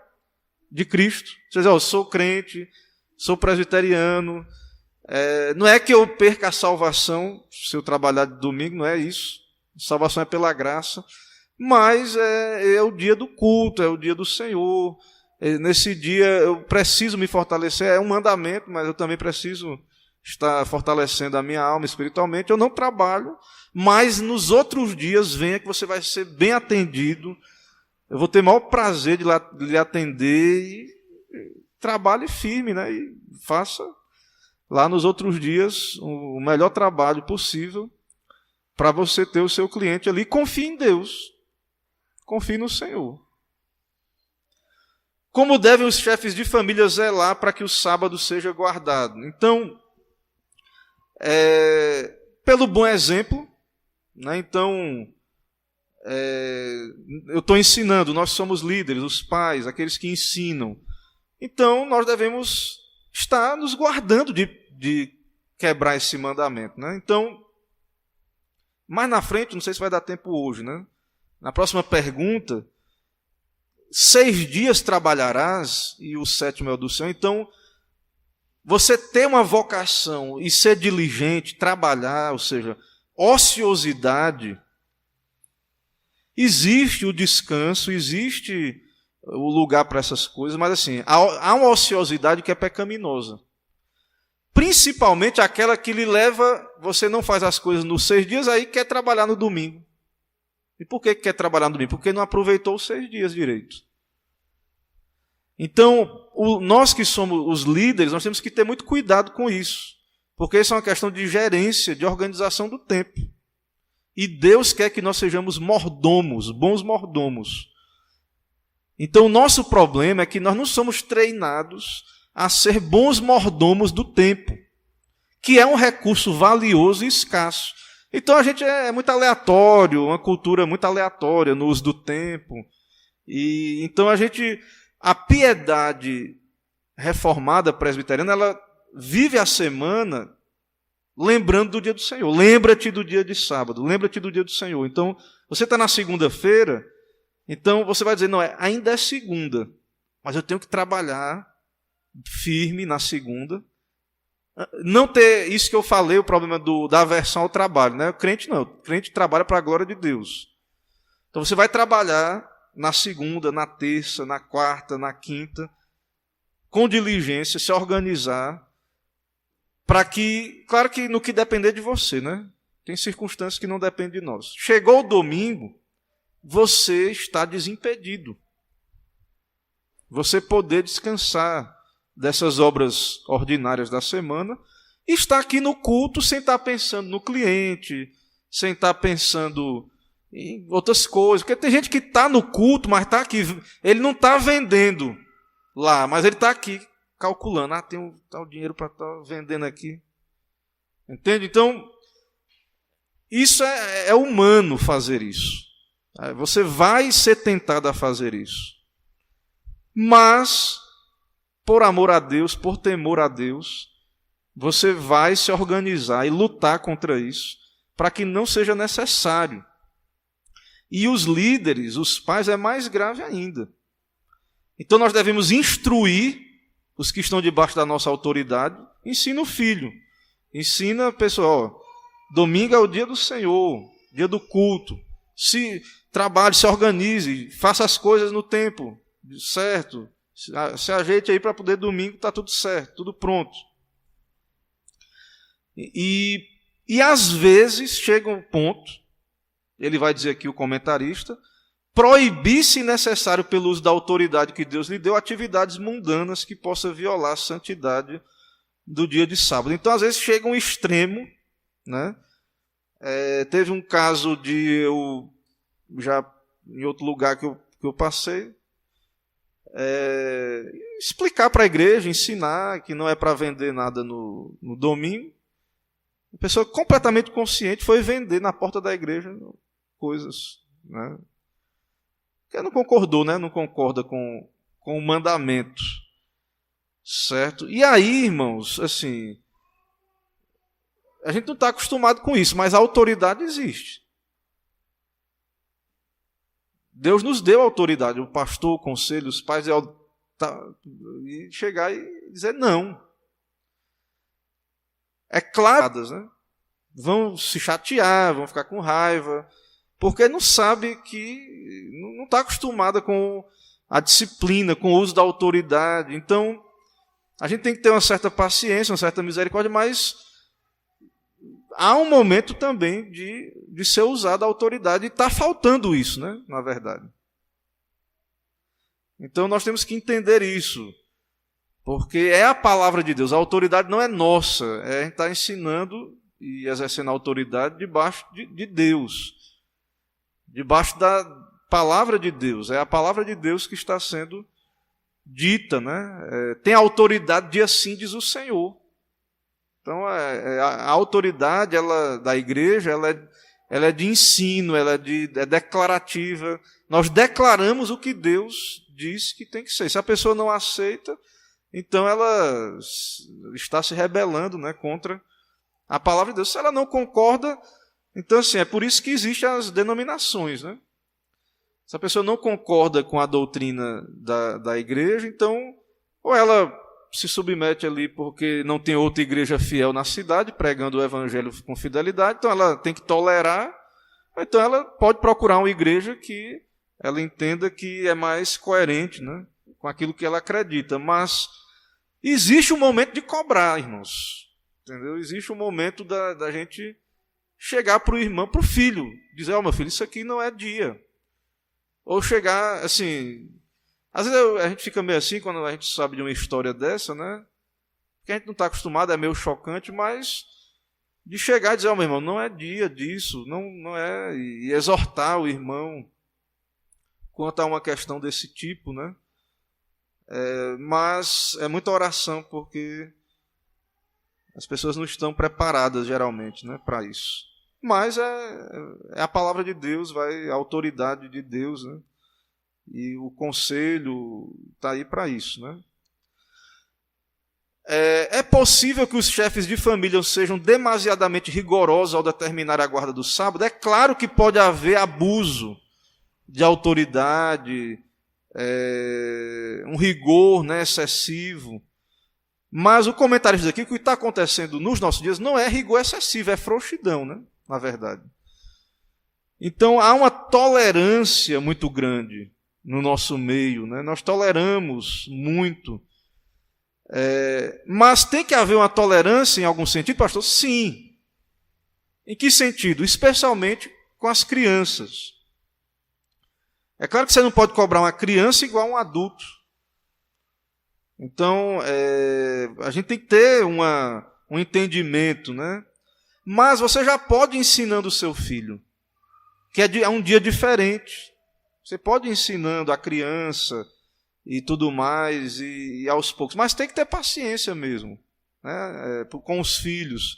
de Cristo. Você diz, eu sou crente, sou presbiteriano. Não é que eu perca a salvação se eu trabalhar de domingo, não é isso. A salvação é pela graça. Mas é o dia do culto, é o dia do Senhor. Nesse dia eu preciso me fortalecer. É um mandamento, mas eu também preciso estar fortalecendo a minha alma espiritualmente. Eu não trabalho, mas nos outros dias venha que você vai ser bem atendido. Eu vou ter o maior prazer de lhe atender e trabalhe firme, né? E faça lá nos outros dias o melhor trabalho possível para você ter o seu cliente ali. Confie em Deus, confie no Senhor. Como devem os chefes de família zelar para que o sábado seja guardado? Então, pelo bom exemplo, né? Então, eu estou ensinando, nós somos líderes, os pais, aqueles que ensinam. Então, nós devemos estar nos guardando de quebrar esse mandamento, né? Então, mais na frente, não sei se vai dar tempo hoje, né? Na próxima pergunta, 6 dias trabalharás e o 7º é o do Senhor. Então, você ter uma vocação e ser diligente, trabalhar, ou seja, ociosidade, existe o descanso, existe o lugar para essas coisas, mas assim, há uma ociosidade que é pecaminosa. Principalmente aquela que lhe leva, você não faz as coisas nos 6 dias, aí quer trabalhar no domingo. E por que quer trabalhar no domingo? Porque não aproveitou os 6 dias direito. Então, nós que somos os líderes, nós temos que ter muito cuidado com isso. Porque isso é uma questão de gerência, de organização do tempo. E Deus quer que nós sejamos mordomos, bons mordomos. Então, o nosso problema é que nós não somos treinados a ser bons mordomos do tempo, que é um recurso valioso e escasso. Então, a gente é muito aleatório, uma cultura muito aleatória no uso do tempo. E então, a piedade reformada presbiteriana, ela vive a semana lembrando do dia do Senhor. Lembra-te do dia de sábado, lembra-te do dia do Senhor. Então, você está na segunda-feira, então você vai dizer, não, ainda é segunda, mas eu tenho que trabalhar firme na segunda. Não ter isso que eu falei, o problema da aversão ao trabalho, né? O crente não, o crente trabalha para a glória de Deus. Então você vai trabalhar na segunda, na terça, na quarta, na quinta, com diligência, se organizar, para que, claro que no que depender de você, né? Tem circunstâncias que não dependem de nós. Chegou o domingo, você está desimpedido. Você poder descansar dessas obras ordinárias da semana e estar aqui no culto sem estar pensando no cliente, sem estar pensando em outras coisas. Porque tem gente que está no culto, mas está aqui, ele não está vendendo lá, mas ele está aqui calculando, tem um tal dinheiro para estar vendendo aqui. Entende? Então, isso é humano fazer isso. Você vai ser tentado a fazer isso. Mas, por amor a Deus, por temor a Deus, você vai se organizar e lutar contra isso, para que não seja necessário. E os líderes, os pais, é mais grave ainda. Então nós devemos instruir os que estão debaixo da nossa autoridade. Ensina o filho, ensina a pessoa, domingo é o dia do Senhor, dia do culto. Se trabalhe, se organize, faça as coisas no tempo certo, se ajeite aí para poder domingo, está tudo certo, tudo pronto. E às vezes chega um ponto, ele vai dizer aqui o comentarista, proibir, se necessário, pelo uso da autoridade que Deus lhe deu, atividades mundanas que possam violar a santidade do dia de sábado. Então, às vezes, chega um extremo, né? Teve um caso já em outro lugar que eu passei, explicar para a igreja, ensinar que não é para vender nada no domingo. A pessoa completamente consciente foi vender na porta da igreja coisas, né? Porque não concordou, né? Não concorda com o mandamento, certo? E aí, irmãos, assim, a gente não está acostumado com isso, mas a autoridade existe. Deus nos deu autoridade, o pastor, o conselho, os pais, e chegar e dizer não. É claro, né? Vão se chatear, vão ficar com raiva, porque não sabe que não está acostumada com a disciplina, com o uso da autoridade. Então, a gente tem que ter uma certa paciência, uma certa misericórdia, mas há um momento também de ser usada a autoridade, e está faltando isso, né, na verdade. Então, nós temos que entender isso, porque é a palavra de Deus, a autoridade não é nossa, a gente está ensinando e exercendo a autoridade debaixo de Deus, debaixo da palavra de Deus. É a palavra de Deus que está sendo dita, né? Tem autoridade de assim diz o Senhor. Então, a autoridade da igreja ela é de ensino, ela é declarativa. Nós declaramos o que Deus diz que tem que ser. Se a pessoa não aceita, então ela está se rebelando, né, contra a palavra de Deus. Se ela não concorda, então assim, é por isso que existem as denominações, né? Se a pessoa não concorda com a doutrina da igreja, então, ou ela se submete ali porque não tem outra igreja fiel na cidade, pregando o evangelho com fidelidade, então ela tem que tolerar, ou então ela pode procurar uma igreja que ela entenda que é mais coerente, né, com aquilo que ela acredita. Mas existe um momento de cobrar, irmãos. Entendeu? Existe um momento da gente chegar para o irmão, para o filho, dizer, meu filho, isso aqui não é dia. Ou chegar, assim, às vezes a gente fica meio assim quando a gente sabe de uma história dessa, né? Porque a gente não está acostumado, é meio chocante, mas de chegar e dizer, meu irmão, não é dia disso, não é, e exortar o irmão quanto a uma questão desse tipo, né? Mas é muita oração, porque as pessoas não estão preparadas, geralmente, né, para isso. Mas é a palavra de Deus, a autoridade de Deus, né? E o conselho está aí para isso, né? É possível que os chefes de família sejam demasiadamente rigorosos ao determinar a guarda do sábado? É claro que pode haver abuso de autoridade, um rigor, né, excessivo. Mas o comentarista aqui, o que está acontecendo nos nossos dias não é rigor excessivo, é frouxidão, né? Na verdade. Então há uma tolerância muito grande no nosso meio, né? Nós toleramos muito. Mas tem que haver uma tolerância em algum sentido, pastor? Sim. Em que sentido? Especialmente com as crianças. É claro que você não pode cobrar uma criança igual a um adulto. Então, a gente tem que ter um entendimento, né? Mas você já pode ir ensinando o seu filho, que é um dia diferente. Você pode ir ensinando a criança e tudo mais, e aos poucos. Mas tem que ter paciência mesmo, né? Com os filhos.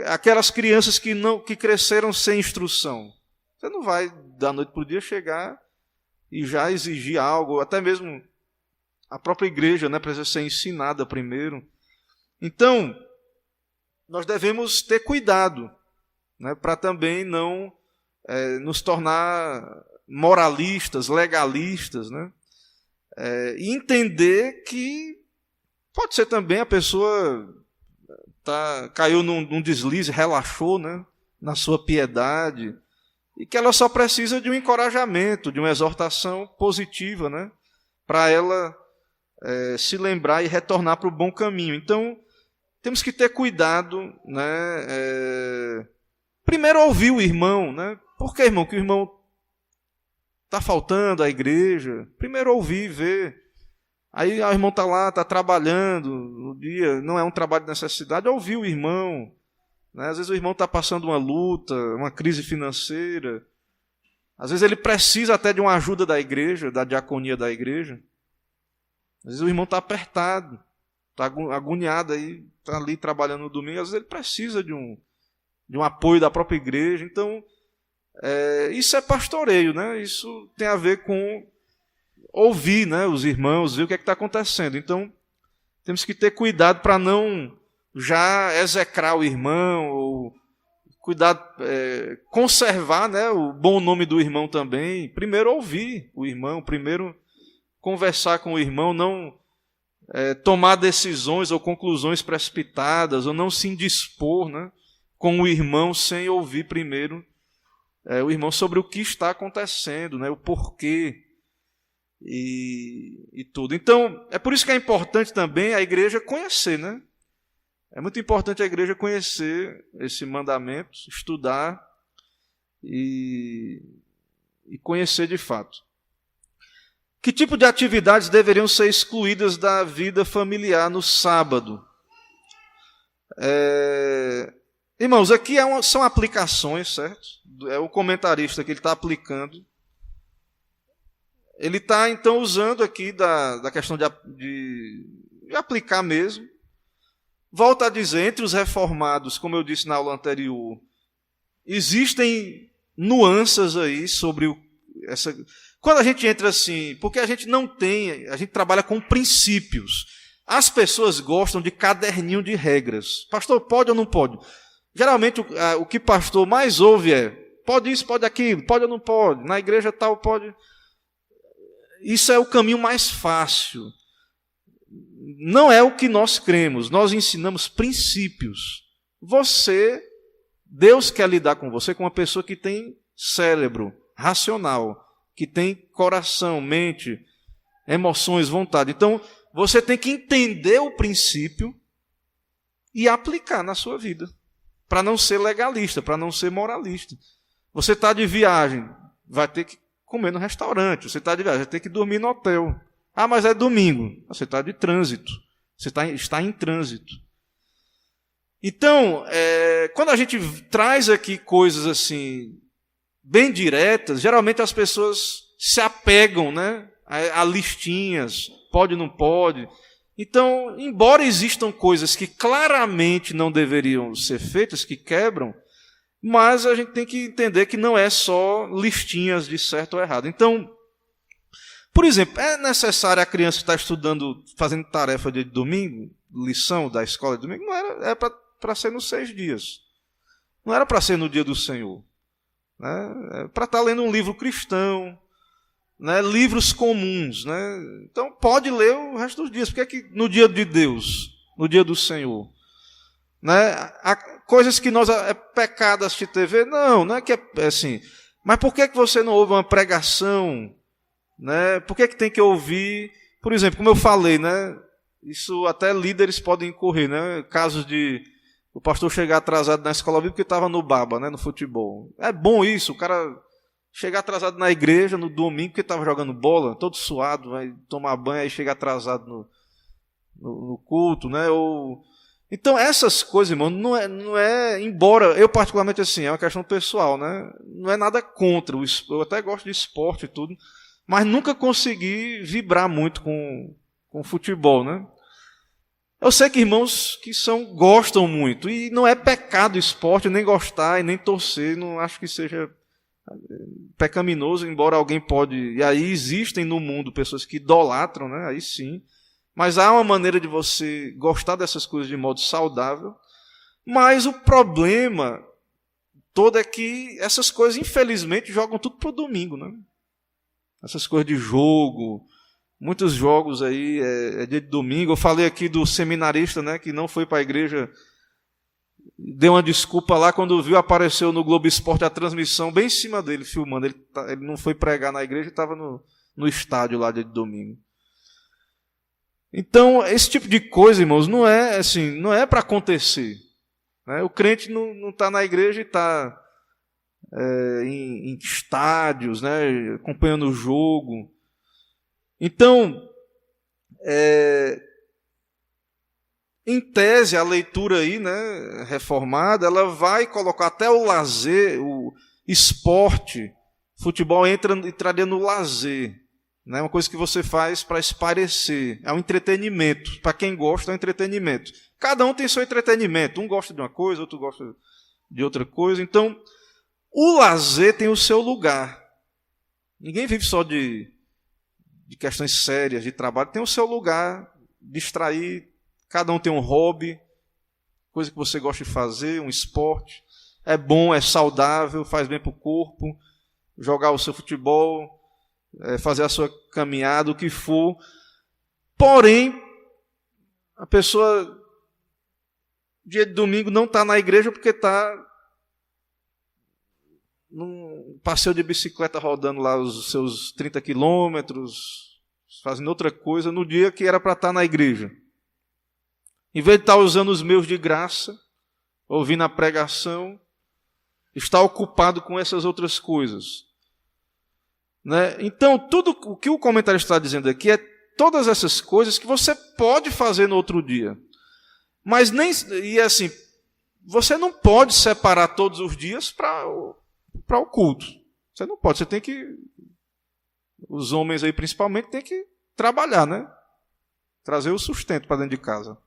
Aquelas crianças que cresceram sem instrução. Você não vai, da noite para o dia, chegar e já exigir algo, até mesmo a própria igreja, né, precisa ser ensinada primeiro. Então, nós devemos ter cuidado, né, para também não nos tornar moralistas, legalistas, né, e entender que pode ser também a pessoa caiu num deslize, relaxou, né, na sua piedade, e que ela só precisa de um encorajamento, de uma exortação positiva, né, para ela se lembrar e retornar para o bom caminho. Então, temos que ter cuidado, né? Primeiro ouvir o irmão, né? Por que, irmão? Que o irmão está faltando à igreja. Primeiro ouvir, ver. Aí o irmão está lá, está trabalhando no dia, não é um trabalho de necessidade, ouvir o irmão. Né? Às vezes o irmão está passando uma luta, uma crise financeira. Às vezes ele precisa até de uma ajuda da igreja, da diaconia da igreja. Às vezes o irmão está apertado, está agoniado, aí, está ali trabalhando no domingo, às vezes ele precisa de um apoio da própria igreja. Então, isso é pastoreio, né? Isso tem a ver com ouvir, né, os irmãos, ver o que está acontecendo. Então, temos que ter cuidado para não já execrar o irmão, ou cuidado, conservar, né, o bom nome do irmão também. Primeiro ouvir o irmão, primeiro conversar com o irmão, não tomar decisões ou conclusões precipitadas, ou não se indispor, né, com o irmão sem ouvir primeiro o irmão sobre o que está acontecendo, né, o porquê e tudo. Então, é por isso que é importante também a igreja conhecer, né? É muito importante a igreja conhecer esse mandamento, estudar e conhecer de fato. Que tipo de atividades deveriam ser excluídas da vida familiar no sábado? Irmãos, aqui são aplicações, certo? É o comentarista que ele está aplicando. Ele está, então, usando aqui da questão de aplicar mesmo. Volto a dizer, entre os reformados, como eu disse na aula anterior, existem nuances aí sobre quando a gente entra assim, porque a gente trabalha com princípios. As pessoas gostam de caderninho de regras. Pastor, pode ou não pode? Geralmente o que pastor mais ouve é, pode isso, pode aquilo, pode ou não pode, na igreja tal pode. Isso é o caminho mais fácil. Não é o que nós cremos, nós ensinamos princípios. Deus quer lidar com você como uma pessoa que tem cérebro racional, que tem coração, mente, emoções, vontade. Então, você tem que entender o princípio e aplicar na sua vida, para não ser legalista, para não ser moralista. Você está de viagem, vai ter que comer no restaurante. Você está de viagem, vai ter que dormir no hotel. Ah, mas é domingo. Você está de trânsito. Você está em trânsito. Então, quando a gente traz aqui coisas assim, bem diretas, geralmente as pessoas se apegam, né, a listinhas, pode ou não pode. Então, embora existam coisas que claramente não deveriam ser feitas, que quebram, mas a gente tem que entender que não é só listinhas de certo ou errado. Então, por exemplo, é necessário a criança estar estudando, fazendo tarefa de domingo, lição da escola de domingo? Não era, era para ser nos 6 dias. Não era para ser no dia do Senhor. Né? É para estar lendo um livro cristão, né? Livros comuns. Né? Então, pode ler o resto dos dias. Por que é que no dia de Deus, no dia do Senhor? Né? Há coisas que é pecado assistir TV? Não é que é assim. Mas por que você não ouve uma pregação? Né? Por que tem que ouvir? Por exemplo, como eu falei, né? Isso até líderes podem incorrer, né? Casos de o pastor chegar atrasado na escola bíblica porque estava no baba, né? No futebol. É bom isso, o cara chegar atrasado na igreja no domingo porque estava jogando bola, todo suado, vai tomar banho e chega atrasado no culto, né? Então, essas coisas, irmão, não é, embora eu particularmente assim, é uma questão pessoal, né? Não é nada contra, eu até gosto de esporte e tudo, mas nunca consegui vibrar muito com futebol, né? Eu sei que irmãos que gostam muito, e não é pecado o esporte, nem gostar e nem torcer, não acho que seja pecaminoso, embora alguém pode, e aí existem no mundo pessoas que idolatram, né? Aí sim. Mas há uma maneira de você gostar dessas coisas de modo saudável. Mas o problema todo é que essas coisas, infelizmente, jogam tudo para o domingo. Né? Essas coisas de jogo, muitos jogos aí é dia de domingo. Eu falei aqui do seminarista, né, que não foi para a igreja, deu uma desculpa lá quando viu, apareceu no Globo Esporte a transmissão bem em cima dele, filmando. Ele não foi pregar na igreja, estava no estádio lá dia de domingo. Então, esse tipo de coisa, irmãos, não é assim, não é para acontecer. Né? O crente não está na igreja e está em estádios, né, acompanhando o jogo. Então, em tese, a leitura aí, né, reformada, ela vai colocar até o lazer, o esporte, futebol entraria no lazer. É uma coisa que você faz para espairecer, é um entretenimento. Para quem gosta, é um entretenimento. Cada um tem seu entretenimento. Um gosta de uma coisa, outro gosta de outra coisa. Então, o lazer tem o seu lugar. Ninguém vive só de questões sérias, de trabalho. Tem o seu lugar, distrair. Cada um tem um hobby, coisa que você gosta de fazer, um esporte. É bom, é saudável, faz bem para o corpo. Jogar o seu futebol, fazer a sua caminhada, o que for. Porém, a pessoa, dia de domingo, não está na igreja porque está num passeio de bicicleta rodando lá os seus 30 quilômetros, fazendo outra coisa, no dia que era para estar na igreja. Em vez de estar usando os meios de graça, ouvindo a pregação, está ocupado com essas outras coisas. Né? Então, tudo o que o comentário está dizendo aqui é todas essas coisas que você pode fazer no outro dia. Mas assim, você não pode separar todos os dias para o culto. Você não pode, você tem que, os homens aí principalmente, tem que trabalhar, né? Trazer o sustento para dentro de casa.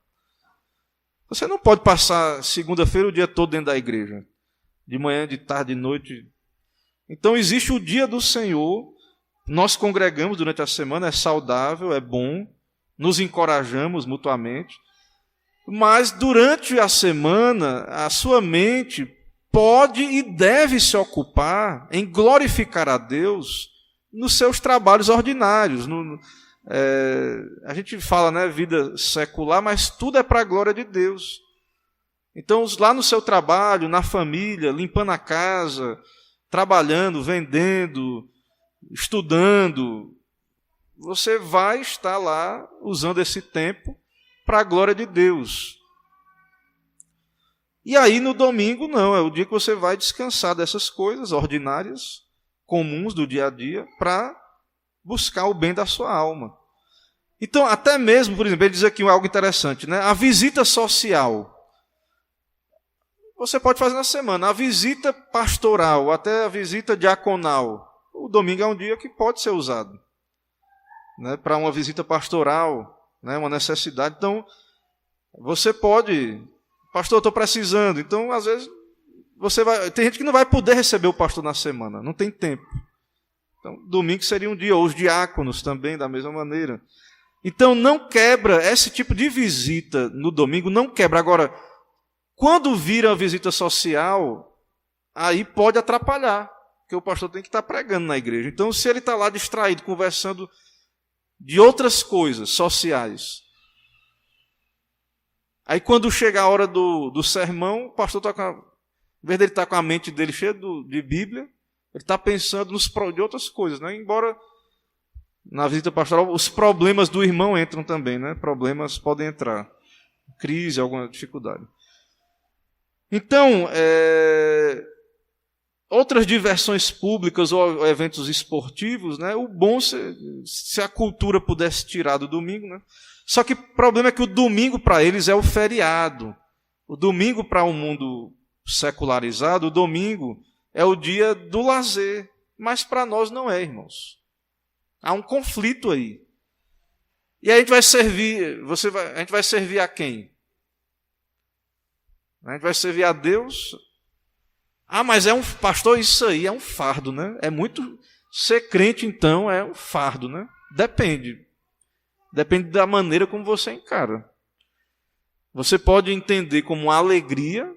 Você não pode passar segunda-feira o dia todo dentro da igreja. De manhã, de tarde, de noite. Então existe o dia do Senhor Nós congregamos durante a semana, é saudável, é bom, nos encorajamos mutuamente, mas durante a semana, a sua mente pode e deve se ocupar em glorificar a Deus nos seus trabalhos ordinários. A gente fala, né, vida secular, mas tudo é para a glória de Deus. Então, lá no seu trabalho, na família, limpando a casa, trabalhando, vendendo, estudando, você vai estar lá usando esse tempo para a glória de Deus. E aí no domingo não, é o dia que você vai descansar dessas coisas ordinárias, comuns do dia a dia, para buscar o bem da sua alma. Então, até mesmo, por exemplo, ele diz aqui algo interessante, né? A visita social. Você pode fazer na semana. A visita pastoral, até a visita diaconal. O domingo é um dia que pode ser usado, né, para uma visita pastoral, né, uma necessidade. Então, você pode... Pastor, eu estou precisando. Então, às vezes, tem gente que não vai poder receber o pastor na semana. Não tem tempo. Então, domingo seria um dia. Ou os diáconos também, da mesma maneira. Então, não quebra. Esse tipo de visita no domingo não quebra. Agora, quando vira a visita social, aí pode atrapalhar, porque o pastor tem que estar pregando na igreja. Então, se ele está lá distraído, conversando de outras coisas sociais, aí quando chega a hora do sermão, o pastor está em vez dele estar com a mente dele cheia de Bíblia, ele está pensando de outras coisas, né? Embora na visita pastoral os problemas do irmão entram também, né? Problemas podem entrar, crise, alguma dificuldade. Então, outras diversões públicas ou eventos esportivos, né? O bom se a cultura pudesse tirar do domingo, né? Só que o problema é que o domingo para eles é o feriado. O domingo para um mundo secularizado, o domingo é o dia do lazer. Mas para nós não é, irmãos. Há um conflito aí. E aí a gente vai servir, a gente vai servir a quem? A gente vai servir a Deus. Ah, mas pastor, isso aí é um fardo, né? É muito... Ser crente, então, é um fardo, né? Depende. Depende da maneira como você encara. Você pode entender como uma alegria,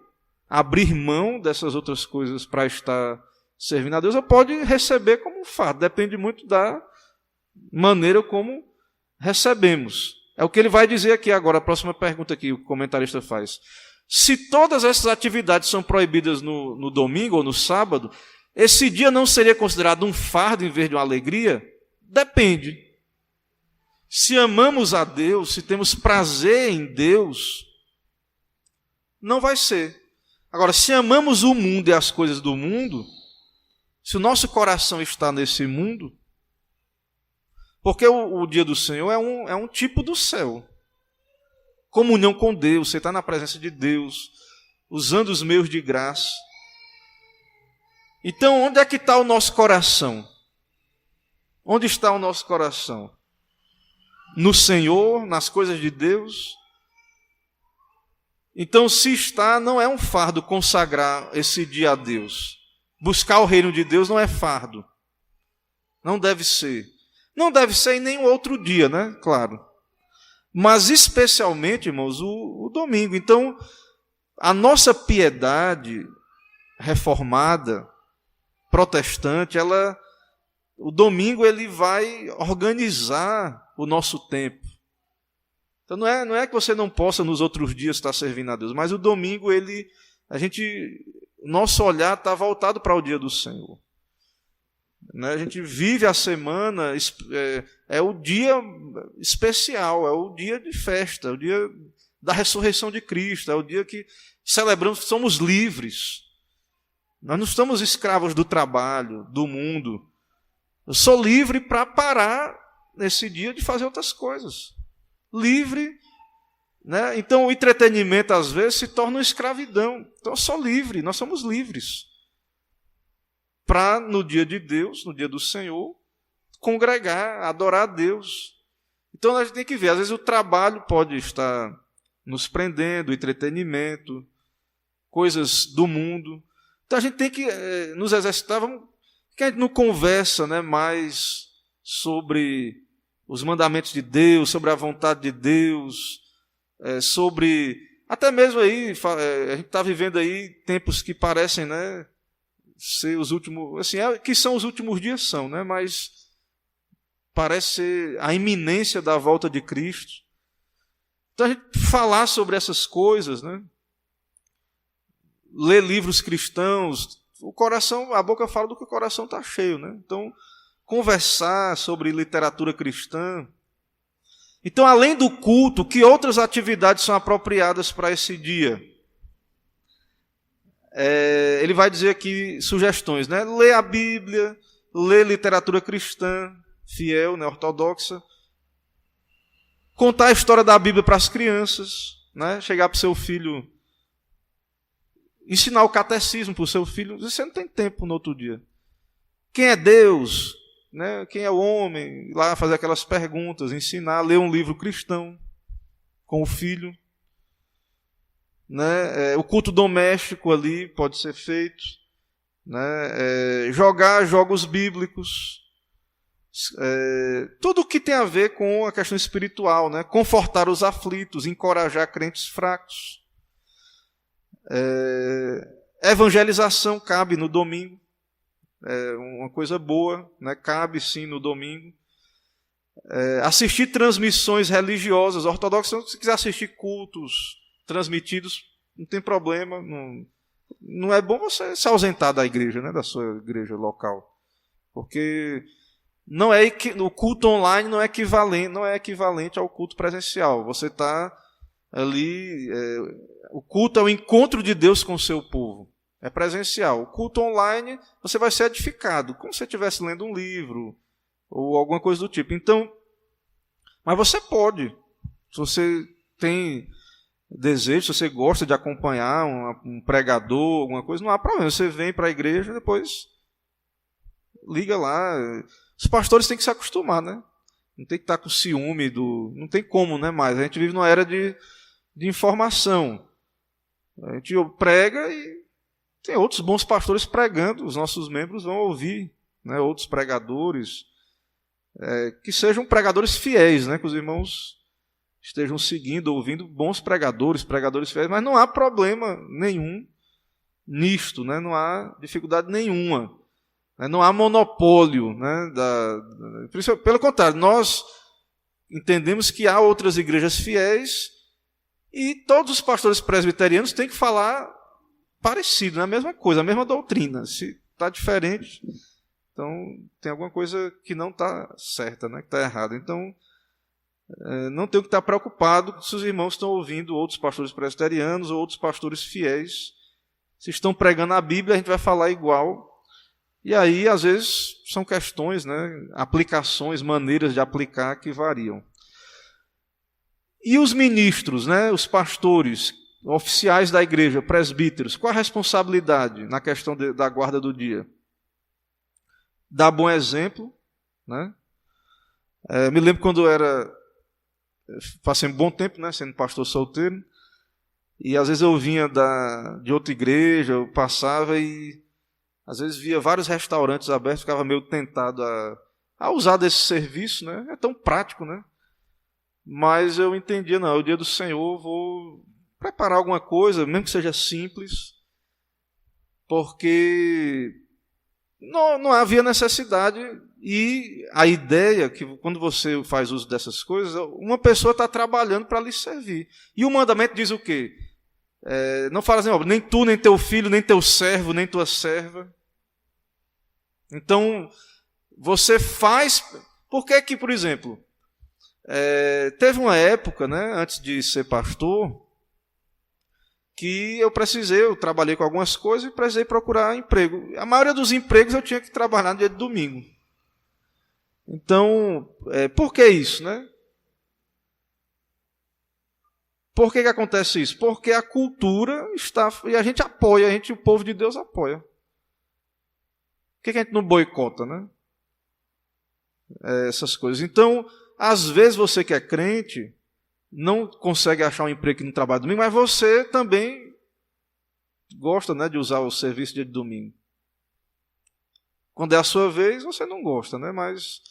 abrir mão dessas outras coisas para estar servindo a Deus, ou pode receber como um fardo. Depende muito da maneira como recebemos. É o que ele vai dizer aqui agora, a próxima pergunta que o comentarista faz. Se todas essas atividades são proibidas no domingo ou no sábado, esse dia não seria considerado um fardo em vez de uma alegria? Depende. Se amamos a Deus, se temos prazer em Deus, não vai ser. Agora, se amamos o mundo e as coisas do mundo, se o nosso coração está nesse mundo, porque o dia do Senhor é um tipo do céu. Comunhão com Deus, você está na presença de Deus, usando os meios de graça. Então, onde é que está o nosso coração? Onde está o nosso coração? No Senhor, nas coisas de Deus? Então, se está, não é um fardo consagrar esse dia a Deus. Buscar o reino de Deus não é fardo. Não deve ser. Não deve ser em nenhum outro dia, né? Claro. Mas especialmente, irmãos, o domingo. Então, a nossa piedade reformada, protestante, o domingo ele vai organizar o nosso tempo. Então não é que você não possa nos outros dias estar servindo a Deus, mas o domingo nosso olhar está voltado para o dia do Senhor. A gente vive a semana, é o dia especial, é o dia de festa, é o dia da ressurreição de Cristo, é o dia que celebramos que somos livres. Nós não estamos escravos do trabalho, do mundo. Eu sou livre para parar nesse dia de fazer outras coisas. Livre, né? Então o entretenimento às vezes se torna uma escravidão. Então eu sou livre, nós somos livres. Para no dia de Deus, no dia do Senhor, congregar, adorar a Deus. Então a gente tem que ver, às vezes o trabalho pode estar nos prendendo, o entretenimento, coisas do mundo. Então a gente tem que nos exercitar, que a gente não conversa, né, mais sobre os mandamentos de Deus, sobre a vontade de Deus, sobre... Até mesmo aí, a gente está vivendo aí tempos que parecem, né, ser os últimos... Assim, que são os últimos dias, são, né, mas parece ser a iminência da volta de Cristo. Então, a gente falar sobre essas coisas, né, ler livros cristãos, o coração, a boca fala do que o coração está cheio, né? Então, conversar sobre literatura cristã. Então, além do culto, que outras atividades são apropriadas para esse dia? Ele vai dizer aqui sugestões, né? Ler a Bíblia, ler literatura cristã, fiel, né, ortodoxa, contar a história da Bíblia para as crianças, né? Chegar para o seu filho, ensinar o catecismo para o seu filho. Você não tem tempo no outro dia. Quem é Deus? Né? Quem é o homem? Lá fazer aquelas perguntas, ensinar a ler um livro cristão com o filho. Né? O culto doméstico ali pode ser feito. Né? Jogar jogos bíblicos. Tudo o que tem a ver com a questão espiritual. Né? Confortar os aflitos, encorajar crentes fracos. Evangelização cabe no domingo. Uma coisa boa, né? Cabe sim no domingo. Assistir transmissões religiosas ortodoxas, se quiser assistir cultos transmitidos, não tem problema. Não é bom você se ausentar da igreja, né? Da sua igreja local, porque o culto online não é equivalente ao culto presencial. Você está ali, o culto é o encontro de Deus com o seu povo. É presencial. O culto online, você vai ser edificado, como se você estivesse lendo um livro, ou alguma coisa do tipo. Então, mas você pode, se você tem desejo, se você gosta de acompanhar um pregador, alguma coisa, não há problema. Você vem para a igreja, depois liga lá. Os pastores têm que se acostumar, né? Não tem que estar com ciúme não tem como, né? Mas a gente vive numa era de informação. A gente prega e tem outros bons pastores pregando, os nossos membros vão ouvir, né, outros pregadores, que sejam pregadores fiéis, né, que os irmãos estejam seguindo, ouvindo bons pregadores fiéis, mas não há problema nenhum nisto, né, não há dificuldade nenhuma, né, não há monopólio. Né, pelo contrário, nós entendemos que há outras igrejas fiéis e todos os pastores presbiterianos têm que falar parecido, é a mesma coisa, a mesma doutrina. Se está diferente, então tem alguma coisa que não está certa, né, que está errada. Então, não tem que estar preocupado se os irmãos estão ouvindo outros pastores presbiterianos ou outros pastores fiéis. Se estão pregando a Bíblia, a gente vai falar igual. E aí, às vezes, são questões, né, aplicações, maneiras de aplicar que variam. E os ministros, né, os pastores, oficiais da igreja, presbíteros, qual a responsabilidade na questão da guarda do dia? Dar bom exemplo, né? Me lembro quando passei um bom tempo, né, sendo pastor solteiro, e às vezes eu vinha de outra igreja, eu passava e às vezes via vários restaurantes abertos, ficava meio tentado a usar desse serviço, né? É tão prático, né? Mas eu entendia, não, é o dia do Senhor, vou preparar alguma coisa, mesmo que seja simples, porque não havia necessidade. E a ideia que quando você faz uso dessas coisas, uma pessoa está trabalhando para lhe servir. E o mandamento diz o quê? Não fala assim, nem tu, nem teu filho, nem teu servo, nem tua serva. Então, você faz... Por que que, por exemplo, teve uma época, né, antes de ser pastor, que eu trabalhei com algumas coisas e precisei procurar emprego. A maioria dos empregos eu tinha que trabalhar no dia de domingo. Então, por que isso, né? Por que acontece isso? Porque a cultura está... E a gente apoia, o povo de Deus apoia. Por que a gente não boicota, né? Essas coisas. Então, às vezes você que é crente não consegue achar um emprego que não trabalha domingo, mas você também gosta, né, de usar o serviço dia de domingo. Quando é a sua vez, você não gosta, né? Mas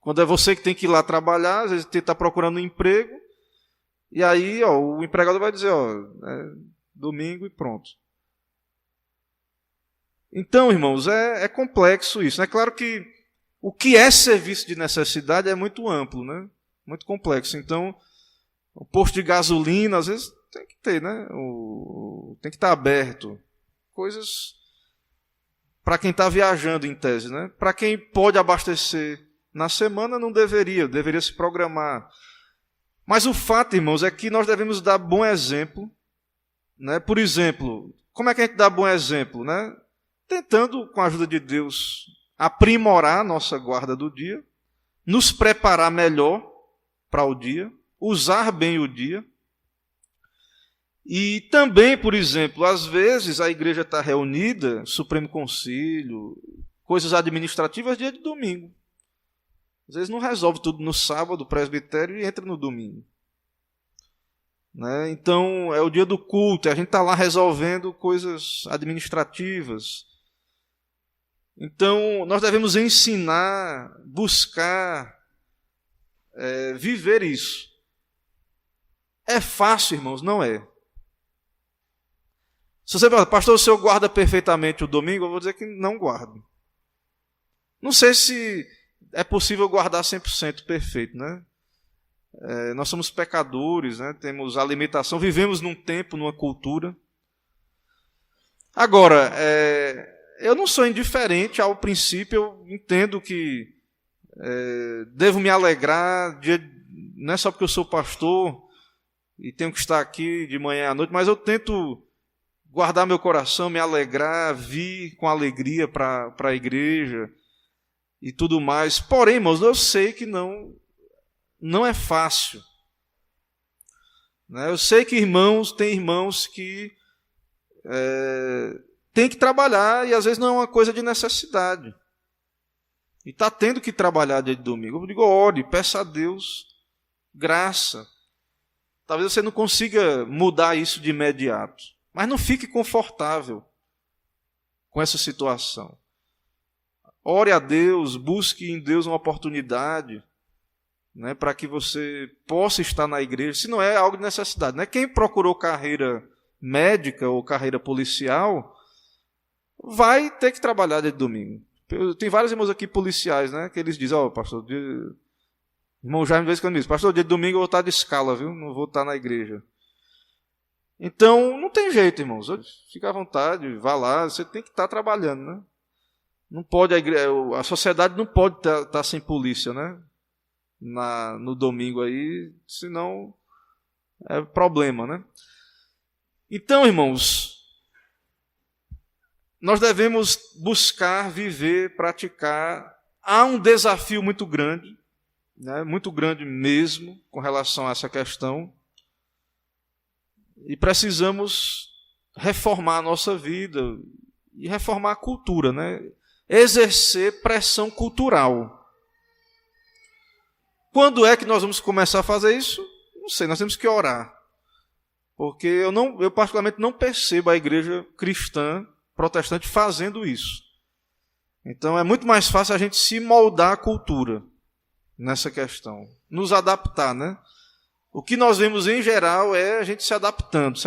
Quando é você que tem que ir lá trabalhar, às vezes você está procurando um emprego, e aí o empregador vai dizer, é domingo e pronto. Então, irmãos, é complexo isso. É claro que o que é serviço de necessidade é muito amplo, né? Muito complexo. Então, o posto de gasolina, às vezes, tem que ter, né? Tem que estar aberto. Coisas para quem está viajando, em tese, né? Para quem pode abastecer na semana, não deveria se programar. Mas o fato, irmãos, é que nós devemos dar bom exemplo, né? Por exemplo, como é que a gente dá bom exemplo, né? Tentando, com a ajuda de Deus, aprimorar a nossa guarda do dia, nos preparar melhor para o dia, usar bem o dia. E também, por exemplo, às vezes a igreja está reunida, Supremo Concílio, coisas administrativas, dia de domingo. Às vezes não resolve tudo no sábado, presbitério, e entra no domingo. Né? Então, é o dia do culto, a gente está lá resolvendo coisas administrativas. Então, nós devemos ensinar, buscar, viver isso. É fácil, irmãos? Não é. Se você fala, pastor, o senhor guarda perfeitamente o domingo, eu vou dizer que não guardo. Não sei se é possível guardar 100% perfeito, né? Nós somos pecadores, né? Temos a limitação, vivemos num tempo, numa cultura. Agora, eu não sou indiferente ao princípio, eu entendo que devo me alegrar, não é só porque eu sou pastor e tenho que estar aqui de manhã à noite, mas eu tento guardar meu coração, me alegrar, vir com alegria para a igreja e tudo mais. Porém, irmãos, eu sei que não é fácil. Né? Eu sei que tem irmãos que têm que trabalhar e às vezes não é uma coisa de necessidade. E está tendo que trabalhar dia de domingo. Eu digo, ore, peça a Deus graça. Talvez você não consiga mudar isso de imediato. Mas não fique confortável com essa situação. Ore a Deus, busque em Deus uma oportunidade, né, para que você possa estar na igreja, se não é algo de necessidade. Né? Quem procurou carreira médica ou carreira policial vai ter que trabalhar de domingo. Tem vários irmãos aqui policiais, né, que eles dizem, pastor, irmão Jaime, de vez em quando diz, pastor, dia de domingo eu vou estar de escala, viu? Não vou estar na igreja. Então, não tem jeito, irmãos. Fica à vontade, vá lá, você tem que estar trabalhando, né? Não pode, a sociedade não pode estar sem polícia, né? No domingo aí, senão é problema, né? Então, irmãos, nós devemos buscar, viver, praticar. Há um desafio muito grande, né? Muito grande mesmo, com relação a essa questão. E precisamos reformar a nossa vida e reformar a cultura, né? Exercer pressão cultural. Quando é que nós vamos começar a fazer isso? Não sei, nós temos que orar. Porque eu particularmente não percebo a igreja cristã protestante fazendo isso. Então é muito mais fácil a gente se moldar à cultura nessa questão. Nos adaptar, né? O que nós vemos em geral é a gente se adaptando.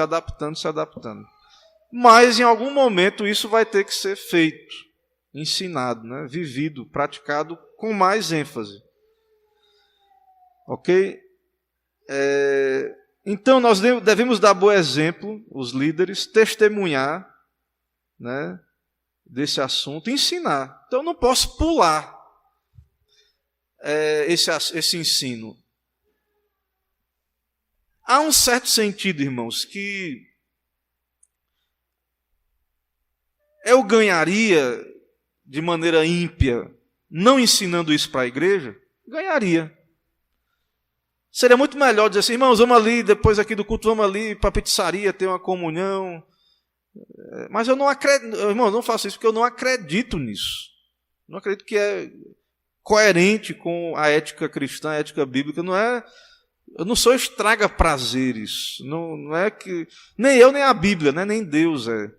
Mas em algum momento isso vai ter que ser feito, ensinado, né? Vivido, praticado com mais ênfase. Ok? Então nós devemos dar bom exemplo, os líderes, testemunhar, né, desse assunto, ensinar. Então eu não posso pular esse ensino. Há um certo sentido, irmãos, que eu ganharia de maneira ímpia, não ensinando isso para a igreja, ganharia. Seria muito melhor dizer assim, irmãos, vamos ali, depois aqui do culto, vamos ali para a pizzaria ter uma comunhão. Mas eu não acredito, irmãos, não faço isso porque eu não acredito nisso. Não acredito que é coerente com a ética cristã, a ética bíblica. Eu não sou estraga-prazeres. Não é que nem eu, nem a Bíblia, né, nem Deus é.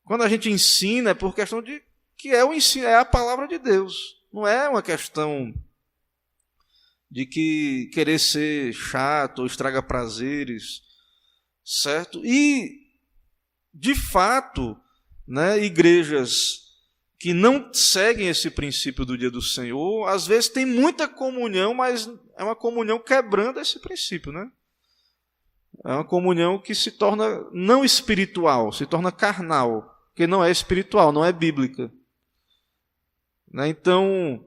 Quando a gente ensina é por questão de que o ensino, é a palavra de Deus. Não é uma questão de que querer ser chato ou estraga prazeres, certo? E, de fato, né, igrejas que não seguem esse princípio do dia do Senhor, às vezes tem muita comunhão, mas é uma comunhão quebrando esse princípio, né? É uma comunhão que se torna não espiritual, se torna carnal, porque não é espiritual, não é bíblica. Né? Então,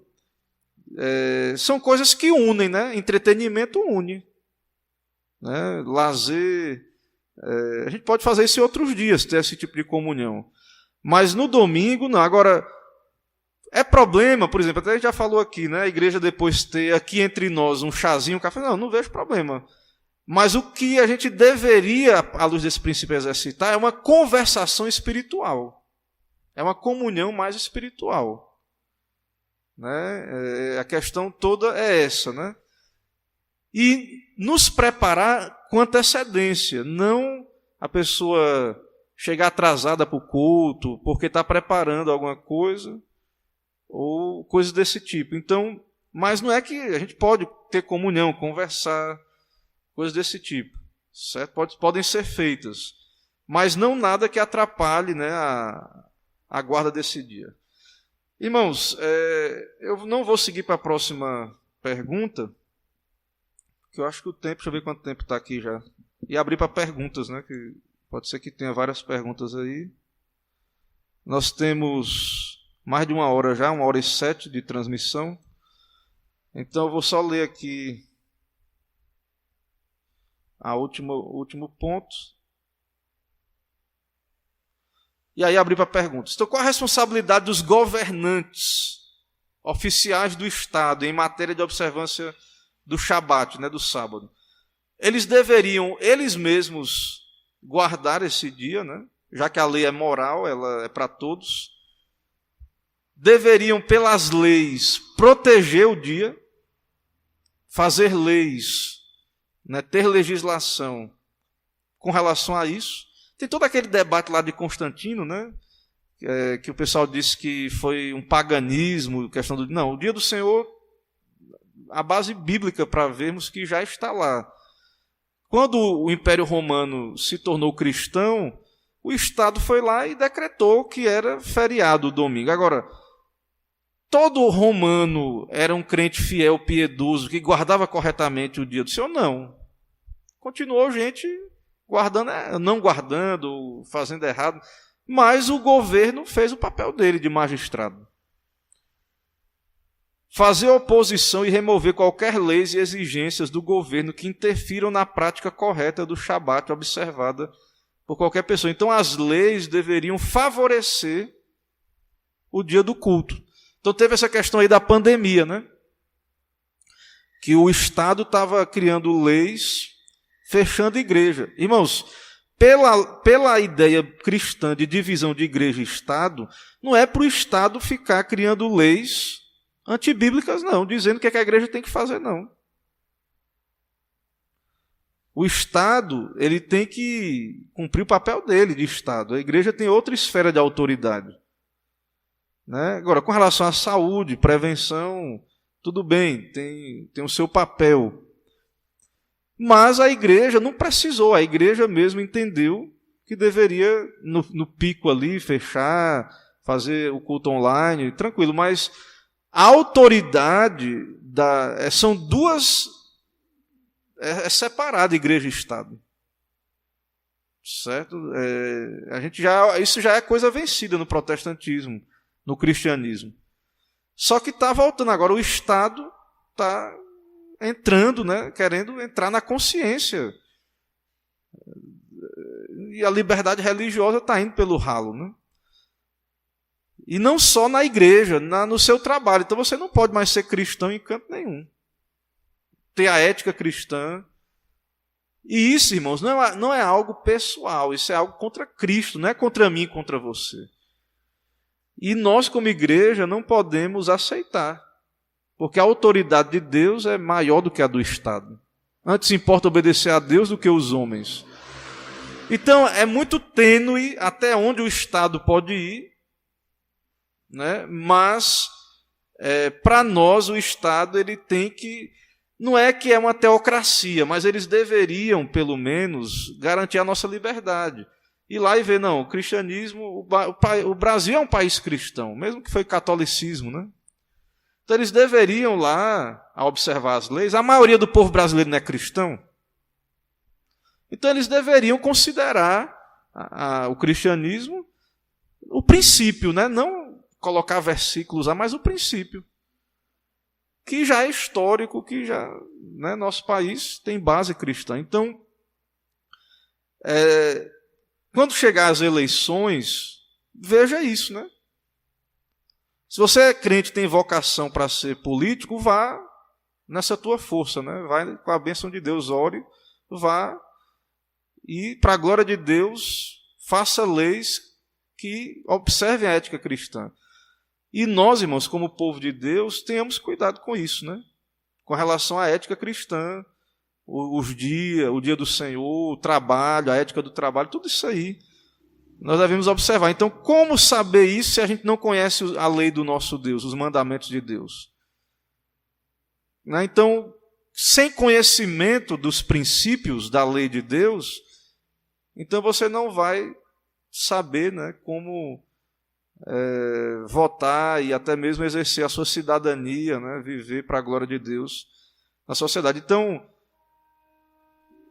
são coisas que unem, né? Entretenimento une, né? Lazer. A gente pode fazer isso em outros dias, ter esse tipo de comunhão. Mas no domingo, não. Agora, é problema, por exemplo, até a gente já falou aqui, né? A igreja depois ter aqui entre nós um chazinho, um café. Não vejo problema. Mas o que a gente deveria, à luz desse princípio, exercitar é uma conversação espiritual. É uma comunhão mais espiritual. Né? A questão toda é essa, né? E nos preparar com antecedência, não a pessoa chegar atrasada para o culto porque está preparando alguma coisa ou coisas desse tipo. Então, mas não é que a gente pode ter comunhão, conversar, coisas desse tipo, certo? Podem ser feitas, mas não nada que atrapalhe, né, a guarda desse dia. Irmãos, eu não vou seguir para a próxima pergunta, que eu acho que o tempo, deixa eu ver quanto tempo está aqui já, e abrir para perguntas, né, que pode ser que tenha várias perguntas aí. Nós temos mais de 1 hora já, 1h07 de transmissão, então eu vou só ler aqui o último ponto. E aí abrir para perguntas. Então, qual a responsabilidade dos governantes oficiais do Estado em matéria de observância do Shabat, né, do sábado? Eles deveriam, eles mesmos, guardar esse dia, né, já que a lei é moral, ela é para todos. Deveriam, pelas leis, proteger o dia, fazer leis, né, ter legislação com relação a isso. Tem todo aquele debate lá de Constantino, né, que o pessoal disse que foi um paganismo, questão do... Não, o dia do Senhor, a base bíblica para vermos que já está lá. Quando o Império Romano se tornou cristão, o Estado foi lá e decretou que era feriado o domingo. Agora, todo romano era um crente fiel, piedoso, que guardava corretamente o dia do Senhor? Não. Continuou gente guardando, não guardando, fazendo errado, mas o governo fez o papel dele de magistrado. Fazer oposição e remover qualquer leis e exigências do governo que interfiram na prática correta do Shabat observada por qualquer pessoa. Então, as leis deveriam favorecer o dia do culto. Então, teve essa questão aí da pandemia, né? Que o Estado estava criando leis fechando igreja. Irmãos, pela ideia cristã de divisão de igreja e Estado, não é para o Estado ficar criando leis antibíblicas, não, dizendo o que a igreja tem que fazer, não. O Estado, ele tem que cumprir o papel dele de Estado. A igreja tem outra esfera de autoridade. Né? Agora, com relação à saúde, prevenção, tudo bem, tem o seu papel. Mas a igreja não precisou, a igreja mesmo entendeu que deveria, no pico ali, fechar, fazer o culto online, tranquilo, mas a autoridade são duas, é separada igreja e Estado. Certo? Isso já é coisa vencida no protestantismo, no cristianismo. Só que está voltando agora, o Estado está entrando, né, querendo entrar na consciência. E a liberdade religiosa está indo pelo ralo. Né? E não só na igreja, no seu trabalho. Então você não pode mais ser cristão em canto nenhum. Ter a ética cristã. E isso, irmãos, não é algo pessoal, isso é algo contra Cristo, não é contra mim, contra você. E nós, como igreja, não podemos aceitar. Porque a autoridade de Deus é maior do que a do Estado. Antes importa obedecer a Deus do que os homens. Então, é muito tênue até onde o Estado pode ir, né? Mas, para nós, o Estado ele tem que Não é que é uma teocracia, mas eles deveriam, pelo menos, garantir a nossa liberdade. Ir lá e ver, não, o cristianismo, o Brasil é um país cristão, mesmo que foi catolicismo, né? Então eles deveriam lá, a observar as leis, a maioria do povo brasileiro não é cristão. Então eles deveriam considerar o cristianismo o princípio, né? Não colocar versículos mas o princípio, que já é histórico, que já, né, nosso país tem base cristã. Então, quando chegar as eleições, veja isso, né? Se você é crente e tem vocação para ser político, vá nessa tua força, né? Vai com a bênção de Deus, ore, vá e, para a glória de Deus, faça leis que observem a ética cristã. E nós, irmãos, como povo de Deus, tenhamos cuidado com isso, né? Com relação à ética cristã, o dia do Senhor, o trabalho, a ética do trabalho, tudo isso aí nós devemos observar. Então, como saber isso se a gente não conhece a lei do nosso Deus, os mandamentos de Deus? Então, sem conhecimento dos princípios da lei de Deus, então você não vai saber, né, como votar e até mesmo exercer a sua cidadania, né, viver para a glória de Deus na sociedade. Então,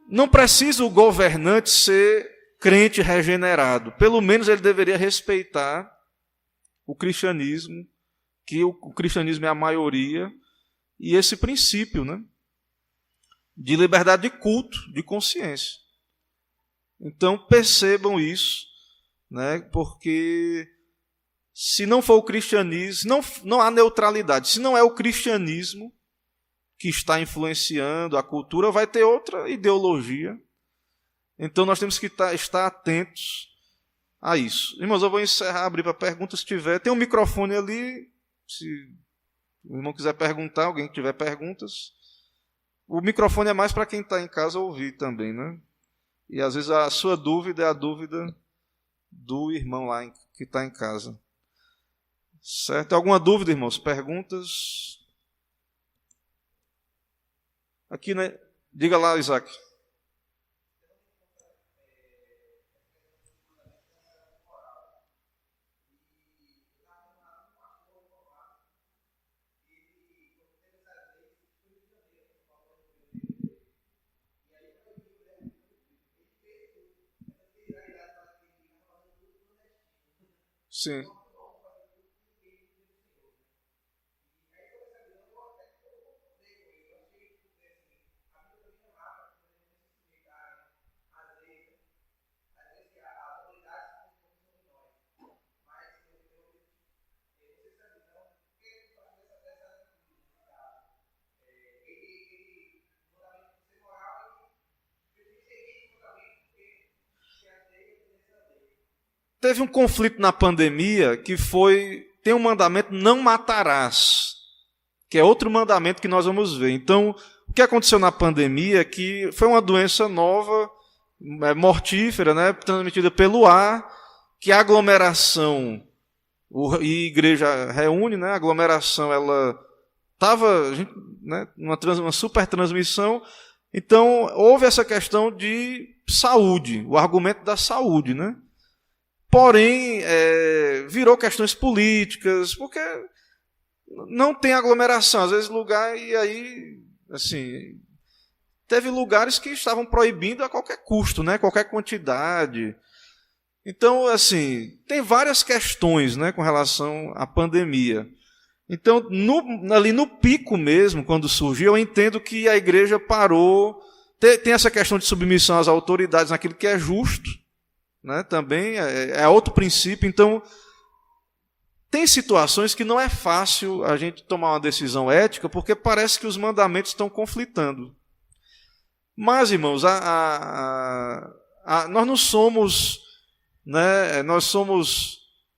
não precisa o governante ser crente regenerado. Pelo menos ele deveria respeitar o cristianismo, que o cristianismo é a maioria, e esse princípio, né, de liberdade de culto, de consciência. Então, percebam isso, né, porque se não for o cristianismo, não há neutralidade. Se não é o cristianismo que está influenciando a cultura, vai ter outra ideologia. Então nós temos que estar atentos a isso. Irmãos, eu vou encerrar, abrir para perguntas se tiver. Tem um microfone ali, se o irmão quiser perguntar, alguém que tiver perguntas. O microfone é mais para quem está em casa ouvir também, né? E às vezes a sua dúvida é a dúvida do irmão lá que está em casa. Certo? Alguma dúvida, irmãos? Perguntas? Aqui, né? Diga lá, Isaac. Sim. Teve um conflito na pandemia que tem um mandamento, não matarás, que é outro mandamento que nós vamos ver. Então, o que aconteceu na pandemia é que foi uma doença nova, mortífera, né, transmitida pelo ar, que a aglomeração, e a igreja reúne, né, a aglomeração, ela estava, né, uma super transmissão. Então, houve essa questão de saúde, o argumento da saúde, né? Porém, virou questões políticas, porque não tem aglomeração. Às vezes, lugar, e aí, assim, teve lugares que estavam proibindo a qualquer custo, né, qualquer quantidade. Então, assim, tem várias questões, né, com relação à pandemia. Então, ali no pico mesmo, quando surgiu, eu entendo que a igreja parou. Tem essa questão de submissão às autoridades naquilo que é justo, né, também é outro princípio. Então, tem situações que não é fácil a gente tomar uma decisão ética, porque parece que os mandamentos estão conflitando. Mas, irmãos, nós não somos, né,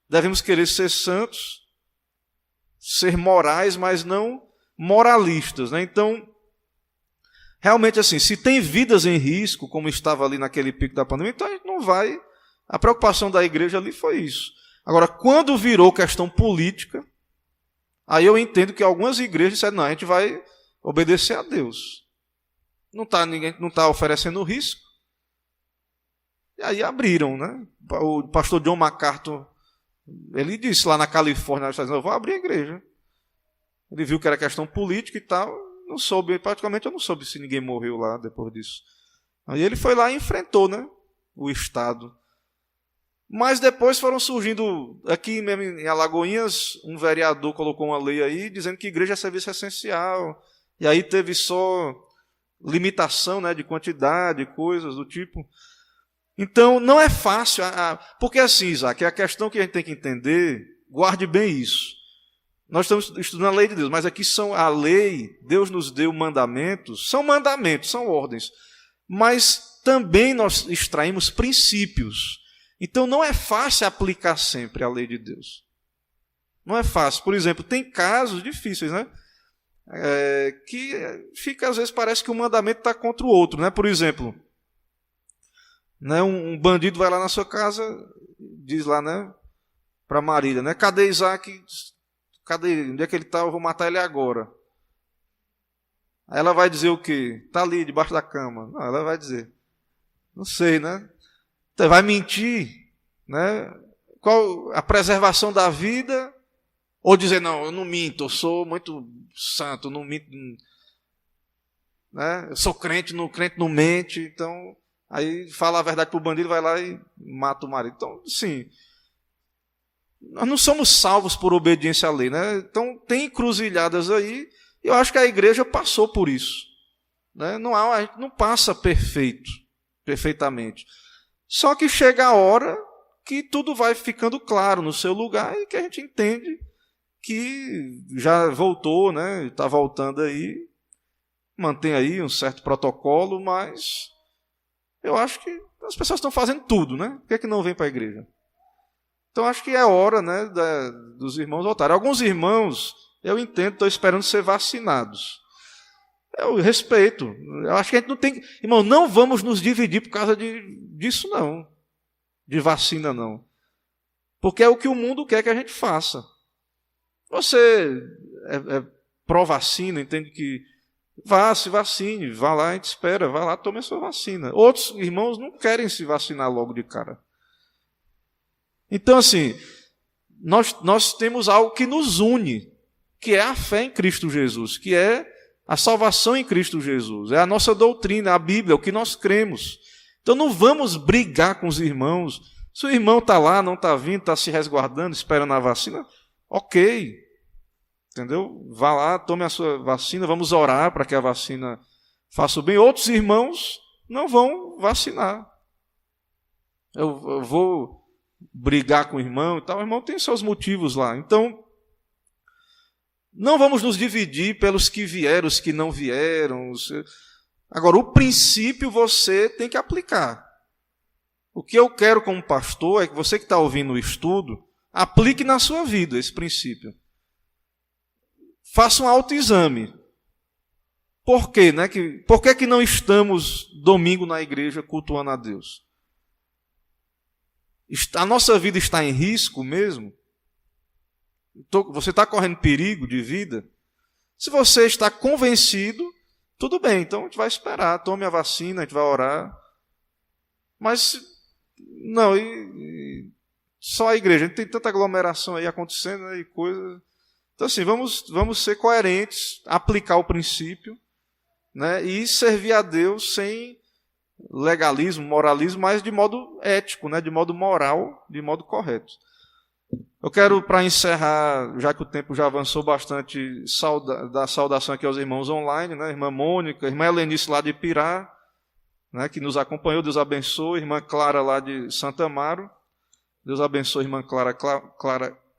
devemos querer ser santos, ser morais, mas não moralistas, né? Então, realmente, assim, se tem vidas em risco, como estava ali naquele pico da pandemia, então a gente não vai. A preocupação da igreja ali foi isso. Agora, quando virou questão política, aí eu entendo que algumas igrejas disseram, não, a gente vai obedecer a Deus. Ninguém não está oferecendo risco. E aí abriram, né? O pastor John MacArthur, ele disse lá na Califórnia, eu vou abrir a igreja. Ele viu que era questão política e tal, não soube, praticamente eu não soube se ninguém morreu lá depois disso. Aí ele foi lá e enfrentou, né, o Estado. Mas depois foram surgindo, aqui mesmo em Alagoinhas, um vereador colocou uma lei aí dizendo que igreja é serviço essencial. E aí teve só limitação, né, de quantidade, coisas do tipo. Então, não é fácil. Porque assim, Isaac, a questão que a gente tem que entender, guarde bem isso. Nós estamos estudando a lei de Deus, mas aqui são a lei, Deus nos deu mandamentos, são ordens. Mas também nós extraímos princípios. Então, não é fácil aplicar sempre a lei de Deus. Não é fácil. Por exemplo, tem casos difíceis, né? Que fica, às vezes, parece que o mandamento está contra o outro, né? Por exemplo, né, um bandido vai lá na sua casa, diz lá, né, para Marília, né? Cadê Isaac? Cadê? Onde é que ele está? Eu vou matar ele agora. Aí ela vai dizer o quê? Está ali, debaixo da cama. Não, ela vai dizer, não sei, né? Então, vai mentir, né? Qual a preservação da vida? Ou dizer, não, eu não minto, eu sou muito santo, eu não minto, né? Eu sou crente não mente, então, aí fala a verdade para o bandido, vai lá e mata o marido. Então, sim, nós não somos salvos por obediência à lei, né? Então, tem encruzilhadas aí, e eu acho que a igreja passou por isso, né? A gente não passa perfeitamente. Só que chega a hora que tudo vai ficando claro no seu lugar e que a gente entende que já voltou, né? Está voltando aí, mantém aí um certo protocolo, mas eu acho que as pessoas estão fazendo tudo, né? Por que é que não vem para a igreja? Então acho que é hora, né, dos irmãos voltarem. Alguns irmãos, eu entendo, estão esperando ser vacinados. Eu respeito. Eu acho que a gente não tem... Irmão, não vamos nos dividir por causa disso, não. De vacina, não. Porque é o que o mundo quer que a gente faça. Você é pró-vacina, entende que se vacine, vá lá, a gente espera, vá lá, tome a sua vacina. Outros irmãos não querem se vacinar logo de cara. Então, assim, nós temos algo que nos une, que é a fé em Cristo Jesus, que é a salvação em Cristo Jesus, é a nossa doutrina, a Bíblia, o que nós cremos. Então não vamos brigar com os irmãos. Se o irmão está lá, não está vindo, está se resguardando, esperando a vacina, ok. Entendeu? Vá lá, tome a sua vacina, vamos orar para que a vacina faça o bem. Outros irmãos não vão vacinar. Eu vou brigar com o irmão e tal. O irmão tem seus motivos lá. Então, não vamos nos dividir pelos que vieram, os que não vieram. Agora, o princípio você tem que aplicar. O que eu quero como pastor é que você que está ouvindo o estudo, aplique na sua vida esse princípio. Faça um autoexame. Por quê? Né? Por que não estamos domingo na igreja cultuando a Deus? A nossa vida está em risco mesmo? Você está correndo perigo de vida? Se você está convencido, tudo bem, então a gente vai esperar, tome a vacina, a gente vai orar. Mas, não, só a igreja, a gente tem tanta aglomeração aí acontecendo, né, e coisas. Então, assim, vamos ser coerentes, aplicar o princípio, né, e servir a Deus sem legalismo, moralismo, mas de modo ético, né, de modo moral, de modo correto. Eu quero, para encerrar, já que o tempo já avançou bastante, dar saudação aqui aos irmãos online, né? Irmã Mônica, irmã Helenice lá de Pirá, né? Que nos acompanhou, Deus abençoe, irmã Clara lá de Santa Amaro, Deus abençoe, irmã Clara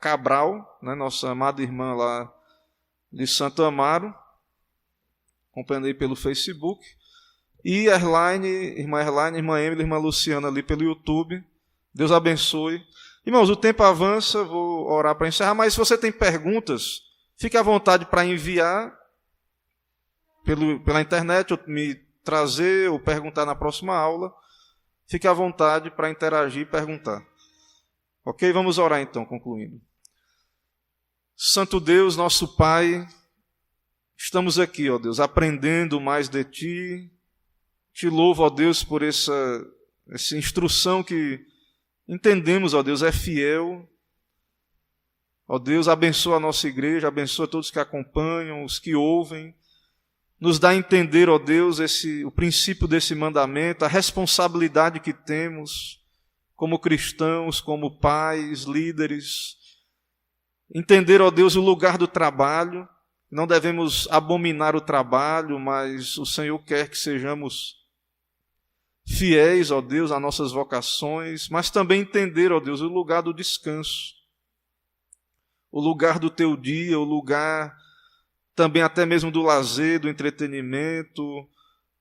Cabral, né? Nossa amada irmã lá de Santa Amaro, acompanhando aí pelo Facebook, e irmã Emily, irmã Luciana ali pelo YouTube, Deus abençoe. Irmãos, o tempo avança, vou orar para encerrar, mas se você tem perguntas, fique à vontade para enviar pela internet, ou me trazer, ou perguntar na próxima aula. Fique à vontade para interagir e perguntar. Ok? Vamos orar então, concluindo. Santo Deus, nosso Pai, estamos estamos aqui, ó Deus, aprendendo mais de Ti. Te louvo, ó Deus, por essa instrução que entendemos, ó Deus, é fiel. Ó Deus, abençoa a nossa igreja, abençoa todos que acompanham, os que ouvem. Nos dá a entender, ó Deus, o princípio desse mandamento, a responsabilidade que temos como cristãos, como pais, líderes. Entender, ó Deus, o lugar do trabalho. Não devemos abominar o trabalho, mas o Senhor quer que sejamos fiéis, ó Deus, às nossas vocações, mas também entender, ó Deus, o lugar do descanso, o lugar do teu dia, o lugar também até mesmo do lazer, do entretenimento,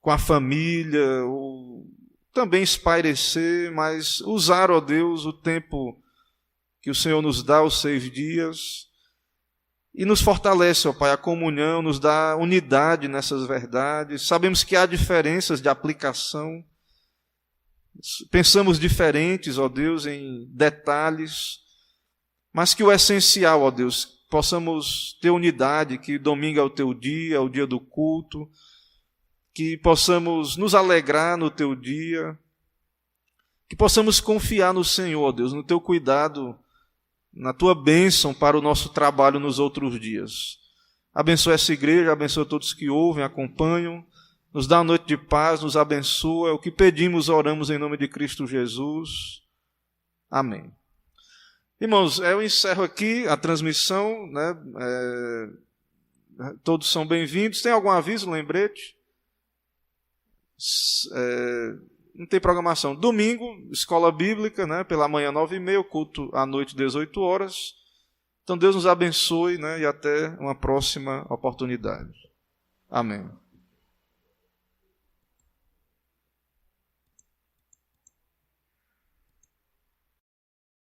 com a família, ou também espairecer, mas usar, ó Deus, o tempo que o Senhor nos dá, os 6 dias, e nos fortalece, ó Pai, a comunhão, nos dá unidade nessas verdades. Sabemos que há diferenças de aplicação, pensamos diferentes, ó Deus, em detalhes, mas que o essencial, ó Deus, possamos ter unidade, que domingo é o teu dia, é o dia do culto, que possamos nos alegrar no teu dia, que possamos confiar no Senhor, ó Deus, no teu cuidado, na tua bênção para o nosso trabalho nos outros dias. Abençoa essa igreja, abençoa todos que ouvem, acompanham, nos dá uma noite de paz, nos abençoa. É o que pedimos, oramos em nome de Cristo Jesus. Amém. Irmãos, eu encerro aqui a transmissão, né? Todos são bem-vindos. Tem algum aviso, lembrete? Não tem programação. Domingo, escola bíblica, né? Pela manhã 9h30, culto à noite 18 horas. Então Deus nos abençoe, né? E até uma próxima oportunidade. Amém.